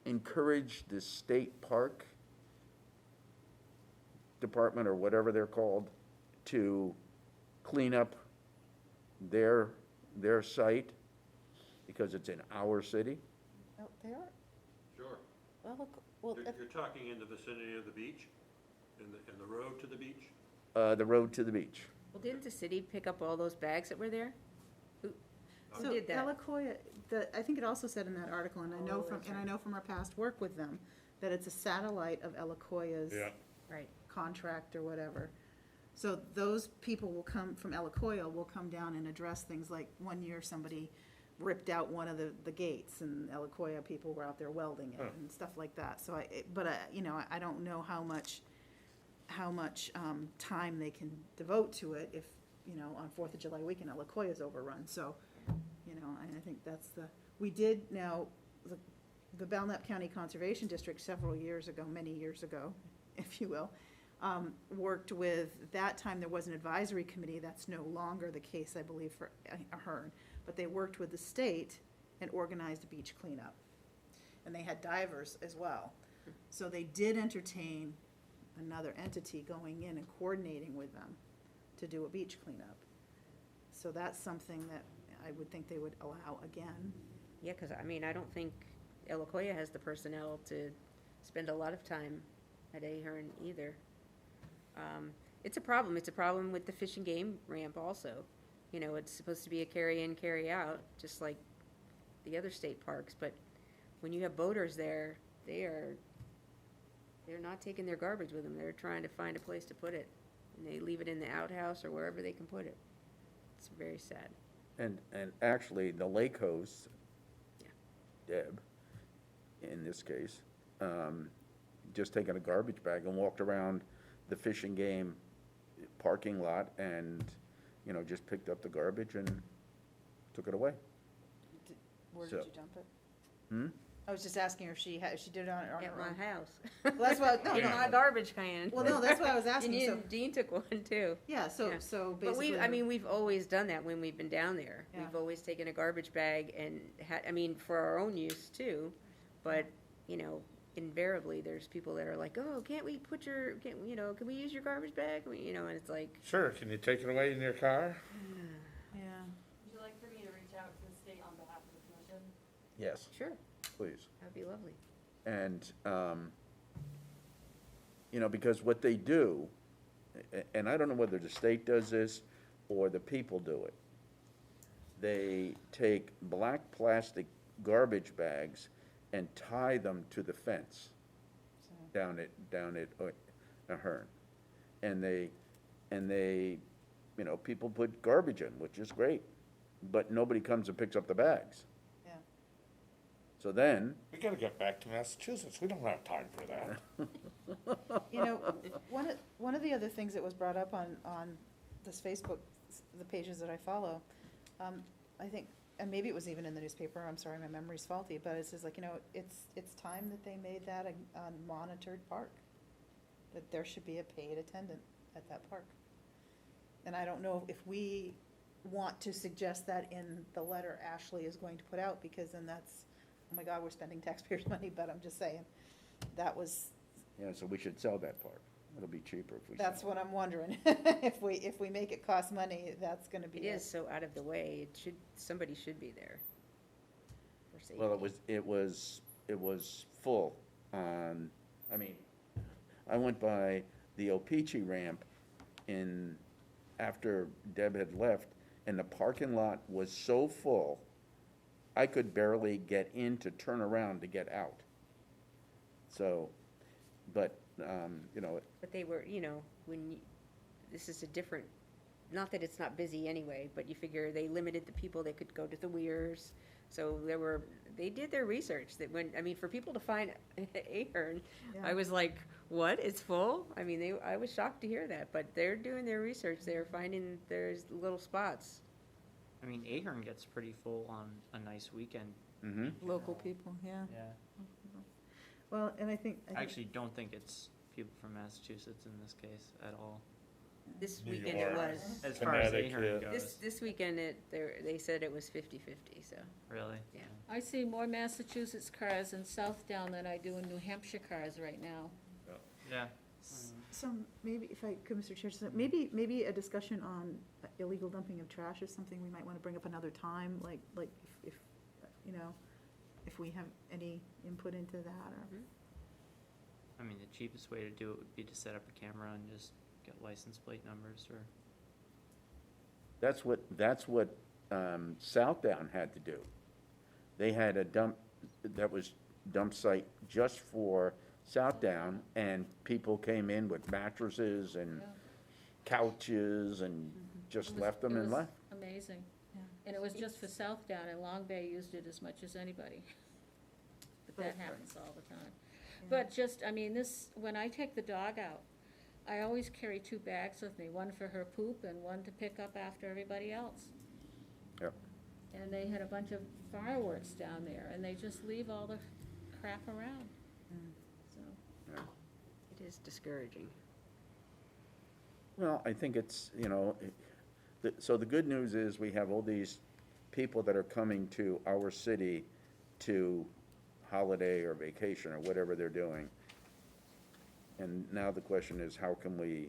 encourage the state park department, or whatever they're called, to clean up their site, because it's in our city? Oh, they are, Sure. well, look, well, You're talking in the vicinity of the beach, in the road to the beach? The road to the beach. Well, didn't the city pick up all those bags that were there? Who so did that? Alacoya, I think it also said in that article, and I know from our past work with them, that it's a satellite of Alacoya's Yeah, Right. contract or whatever. So those people will come from Alacoya, will come down and address things like, one year somebody ripped out one of the gates, and Alacoya people were out there welding it and stuff like that. So I don't know how much time they can devote to it if, on 4th of July weekend, Alacoya's overrun. So, I think that's we did now, the Belknap County Conservation District several years ago, many years ago, if you will, worked with, that time there was an advisory committee, that's no longer the case, I believe, for Ahern, but they worked with the state and organized a beach cleanup. And they had divers as well. So they did entertain another entity going in and coordinating with them to do a beach cleanup. So that's something that I would think they would allow again. Yeah, because, I don't think Alacoya has the personnel to spend a lot of time at Ahern either. It's a problem. It's a problem with the fish and game ramp also. It's supposed to be a carry-in, carry-out, just like the other state parks, but when you have boaters there, they're not taking their garbage with them. They're trying to find a place to put it, and they leave it in the outhouse or wherever they can put it. It's very sad. And actually, the lake host, Yeah. Deb, in this case, just taken a garbage bag and walked around the Fish and Game parking lot and, just picked up the garbage and took it away. Where So- did you dump it? Hmm? I was just asking her if she had, if she did it on At her my own. house. Well, that's what, no, Yeah. My garbage can. well, no, that's what I was And asking, so, Dean took one too. yeah, so, Yeah. so But basically. I mean, we've always done that when we've been down there. Yeah. We've always taken a garbage bag and I mean, for our own use too. But, you know, invariably, there's people that are like, oh, can't we put your, can we use your garbage bag? You know, and it's like, Sure, can you take it away in your car? Yeah, Would you like for me to reach out to the state on behalf of the commission? Yes, sure, please. that'd be lovely. And, because what they do, and I don't know whether the state does this or the people do it, they take black plastic garbage bags and tie them to the fence so, down at Ahern. And they, people put garbage in, which is great, but nobody comes and picks up the bags. yeah. So then, We gotta get back to Massachusetts, we don't have time for that. You know, one of the other things that was brought up on this Facebook, the pages that I follow, I think, and maybe it was even in the newspaper, I'm sorry, my memory's faulty, but it says like, it's time that they made that a monitored park. That there should be a paid attendant at that park. And I don't know if we want to suggest that in the letter Ashley is going to put out, because then that's, oh my God, we're spending taxpayers' money, but I'm just saying, that was, so we should sell that park. It'll be cheaper if we sell that's it. what I'm wondering. If we make it cost money, that's gonna be. It is so out of the way, somebody should be there. For safety. Well, it was full on, I went by the Opeachy ramp after Deb had left, and the parking lot was so full, I could barely get in to turn around to get out. So, but, But they were, this is a different, not that it's not busy anyway, but you figure they limited the people that could go to the weirs. So they did their research that for people to find Ahern, Yeah. I was like, what, it's full? I was shocked to hear that, but they're doing their research. They're finding there's little spots. I mean, Ahern gets pretty full on a nice weekend. Local people, yeah. Yeah. Well, and I think. I actually don't think it's people from Massachusetts in this case at all. This New weekend it York. was. As far as Ahern Connecticut. goes. This weekend they said it was 50-50, so, Really? yeah. I see more Massachusetts cars in Southdown than I do in New Hampshire cars right now. Yeah. So maybe, if I could, Mr. Chair, so maybe a discussion on illegal dumping of trash is something we might want to bring up another time, like if, if we have any input into that, or. I mean, the cheapest way to do it would be to set up a camera and just get license plate numbers or. that's what Southdown had to do. They had a dump site just for Southdown, and people came in with mattresses and Yeah. couches and just It was- left them it and was left. Amazing. Yeah. And it was just for Southdown, and Long Bay used it as much as anybody. But that happens all the time. But just, when I take the dog out, I always carry 2 bags with me, one for her poop and one to pick up after everybody else. Yep. And they had a bunch of fireworks down there, and they just leave all the crap around, so. It is discouraging. Well, I think it's, so the good news is we have all these people that are coming to our city to holiday or vacation or whatever they're doing. And now the question is, how can we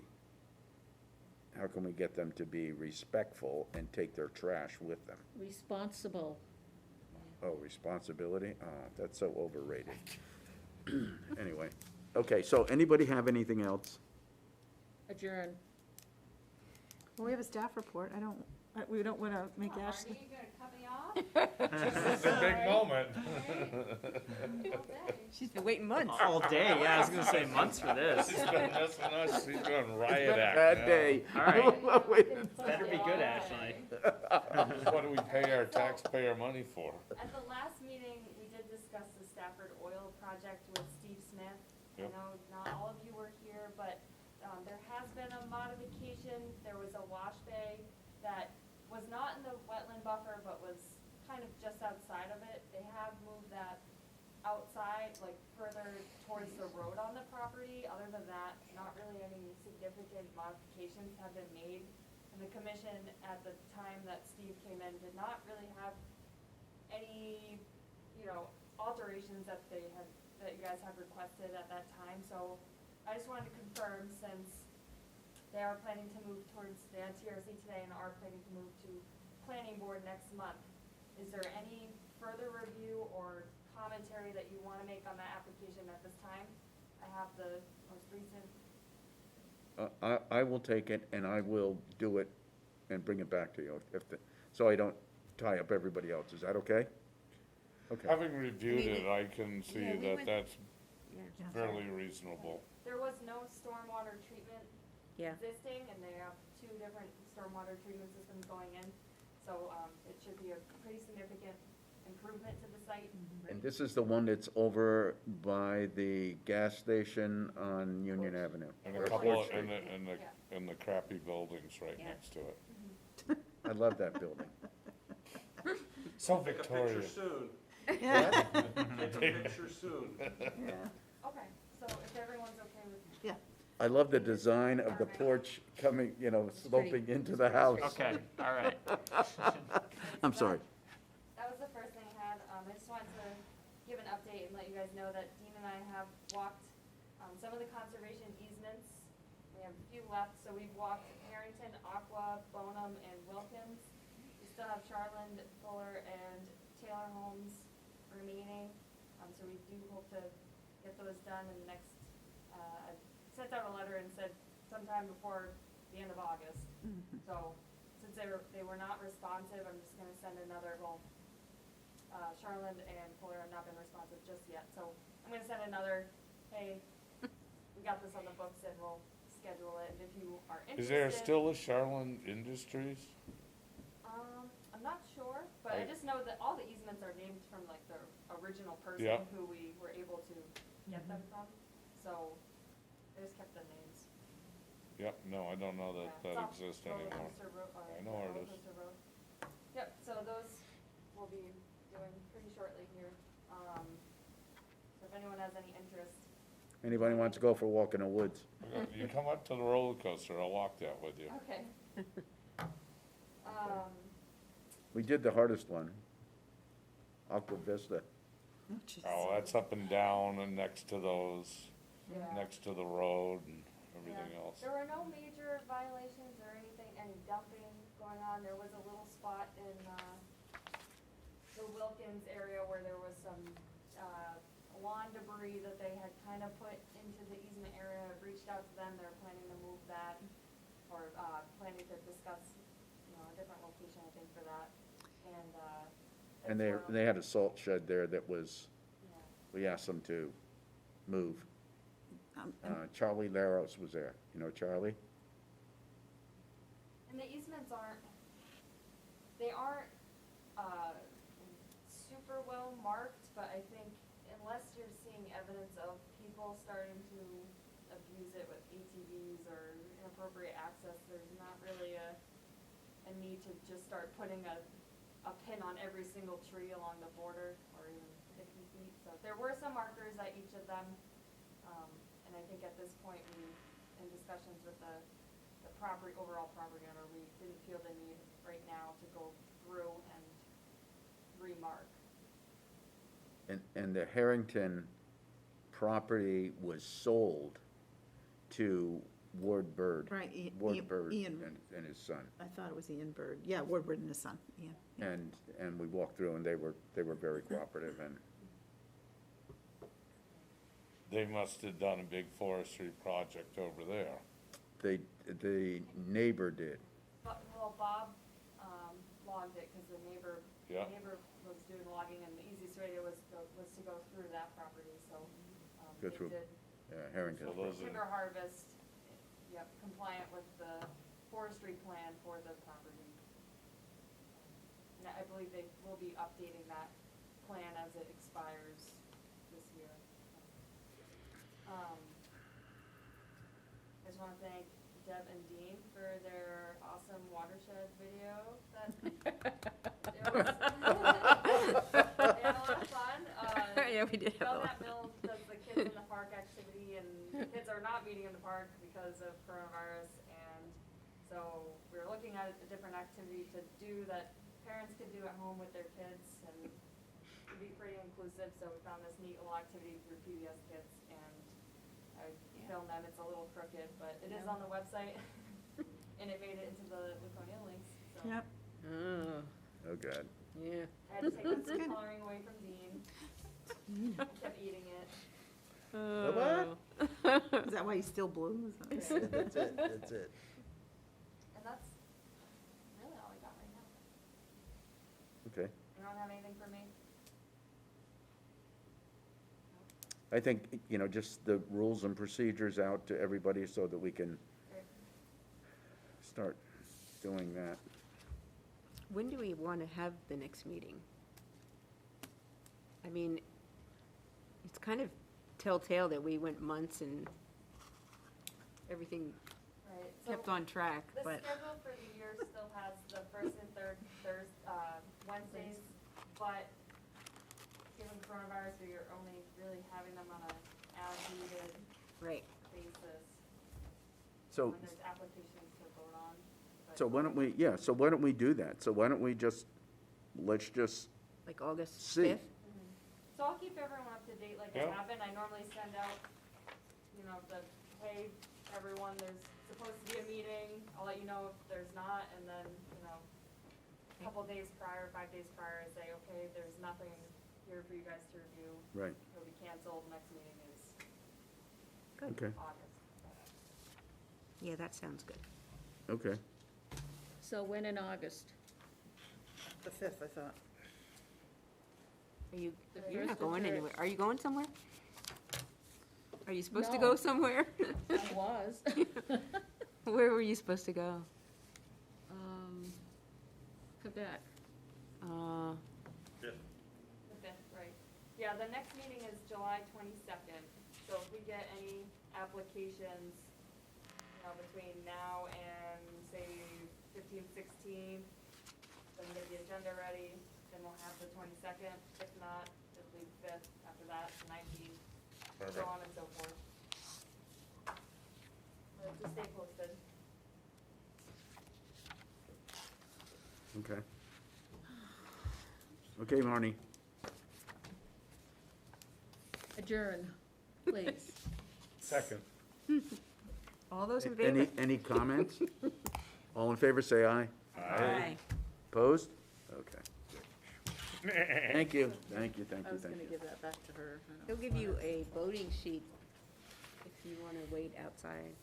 get them to be respectful and take their trash with them? Responsible. Oh, responsibility? Oh, that's so overrated. Anyway, okay, so anybody have anything else? Adjourn. Well, we have a staff report, we don't want to make Ashley. Are you gonna cut me off? It's a big moment. She's been waiting months. All day, yeah, I was gonna say months for this. She's been messing us, she's doing riot It's been a act bad now. day. All right. Wait. Better be good, Ashley. What do we pay our taxpayer money for? At the last meeting, we did discuss the Stafford Oil project with Steve Smith. I Yep. know not all of you were here, but there has been a modification. There was a wash bay that was not in the wetland buffer, but was kind of just outside of it. They have moved that outside, like further towards the road on the property. Other than that, not really any significant modifications have been made. And the commission at the time that Steve came in did not really have any, alterations that that you guys had requested at that time. So I just wanted to confirm, since they are planning to move towards the TRC today and are planning to move to planning board next month, is there any further review or commentary that you want to make on that application at this time? I have the most recent. I will take it, and I will do it and bring it back to you, so I don't tie up everybody else. Is that okay? Okay. Having reviewed it, I can Yeah, see we that went- that's Yeah. fairly reasonable. There was no stormwater treatment Yeah. existing, and they have 2 different stormwater treatment systems going in. So it should be a pretty significant improvement to the site. And this is the one that's over by the gas station on Union Avenue. And a Or couple Fourth of, and Street. the, and the crappy buildings right Yeah. next to it. I love that building. So Take a picture Victorian. soon. What? Take a picture soon. Okay, so if everyone's okay with. I love the design of the porch coming, sloping into the house. Okay, all right. I'm sorry. That was the first thing I had. I just wanted to give an update and let you guys know that Dean and I have walked some of the conservation easements. We have a few left, so we've walked Harrington, Aqua, Bonham, and Wilkins. We still have Charland, Fuller, and Taylor Homes remaining. So we do hope to get those done in the next, I sent out a letter and said sometime before the end of August. So since they were not responsive, I'm just gonna send another, Charland and Fuller have not been responsive just yet, so I'm gonna send another, hey, we got this on the books and we'll schedule it, and if you are interested. Is there still a Charlene Industries? I'm not sure, but I I- just know that all the easements are named from like the original person Yeah. who we were able to get them from, so I just kept the names. Yep, no, I don't know that Yeah, that it's off exists Roller anymore. Coaster Road- I know where it Roller is. Coaster Road. Yep, so those will be doing pretty shortly here. So if anyone has any interest. Anybody wants to go for a walk in the woods? You come up to the roller coaster, I'll walk that with you. Okay. We did the hardest one. Aqua Vista. Oh, that's up and down and next to those, Yeah. next to the road and everything Yeah. else. There were no major violations or anything, any dumping going on. There was a little spot in, the Wilkins area where there was some, lawn debris that they had kind of put into the easement area. I've reached out to them. They're planning to move that, or, planning to discuss, a different location, I think, for that. And, And as well- they had a salt shed there that was, Yeah. we asked them to move. And Charlie Laros was there. You know Charlie? And the easements aren't, super well marked, but I think unless you're seeing evidence of people starting to abuse it with ATVs or inappropriate access, there's not really a need to just start putting a pin on every single tree along the border or even 50 feet. So there were some markers at each of them, and I think at this point, in discussions with the overall property owner, we didn't feel the need right now to go through and remark. And the Harrington property was sold to Ward Bird. Right, Ward Bird Ian. and his son. I thought it was Ian Bird. Yeah, Woodward and his son, Ian. Yeah. And we walked through and they were very cooperative and They must have done a big forestry project over there. the neighbor did. But, well, Bob, logged it, cause the neighbor Yeah. was doing logging, and the easiest way was to go through that property, so, Go they through. did Harrington. So those are- timber harvest, yep, compliant with the forestry plan for the property. And I believe they will be updating that plan as it expires this year. I just wanna thank Deb and Dean for their awesome watershed video that, it was, they had a lot of fun. Yeah, we did have a Belknap Mills does the kids in the park activity, and the kids are not meeting in the park because of coronavirus, and so we were looking at a different activity to do that parents could do at home with their kids, and it'd be pretty inclusive, so we found this neat little activity through PBS Kids, and I filmed them. It's a little crooked, but it is on the website, and it made it into the Laconia links, so. Yep. Oh, Oh, God. yeah. I had to take some coloring away from Dean. He kept eating it. Oh. Is that why he still blooms? That's it, that's it. And that's really all I got right now. Okay. You don't have anything for me? I think, just the rules and procedures out to everybody so that we can Great. start doing that. When do we want to have the next meeting? I mean, it's kind of telltale that we went months and everything Right, kept so on track, the but, schedule for the year still has the first and third Wednesdays, but given coronavirus, we are only really having them on a as-needed right. basis So, when there's applications to vote on. But so why don't we do that? So why don't we let's just Like August See. 5th? So I'll keep everyone up to date like I Yeah. have been. I normally send out, hey, everyone, there's supposed to be a meeting. I'll let you know if there's not, and then, a couple days prior, 5 days prior, I say, okay, there's nothing here for you guys to review. Right. It'll be canceled. Next meeting is Good. Okay, August. Yeah, that sounds good. okay. So when in August? The 5th, I thought. Are you, The you're not first or going third? anywhere. Are you going somewhere? Are you supposed to No. go somewhere? I was. Where were you supposed to go? Quebec. The 5th, right. Yeah, the next meeting is July 22nd. So if we get any applications, between now and, say, 15th, 16th, then get the agenda ready, then we'll have the 22nd. If not, it'll be the 5th, after that, the 19th, so on and so forth. But just stay posted. Okay. Okay, Marnie. Adjourn, please. Second. All those in favor? Any comments? All in favor, say aye. Aye. Opposed? Okay. Thank you, thank you, thank I you, was thank gonna you. give that back to her. I don't He'll give you a voting sheet if you want to wait outside.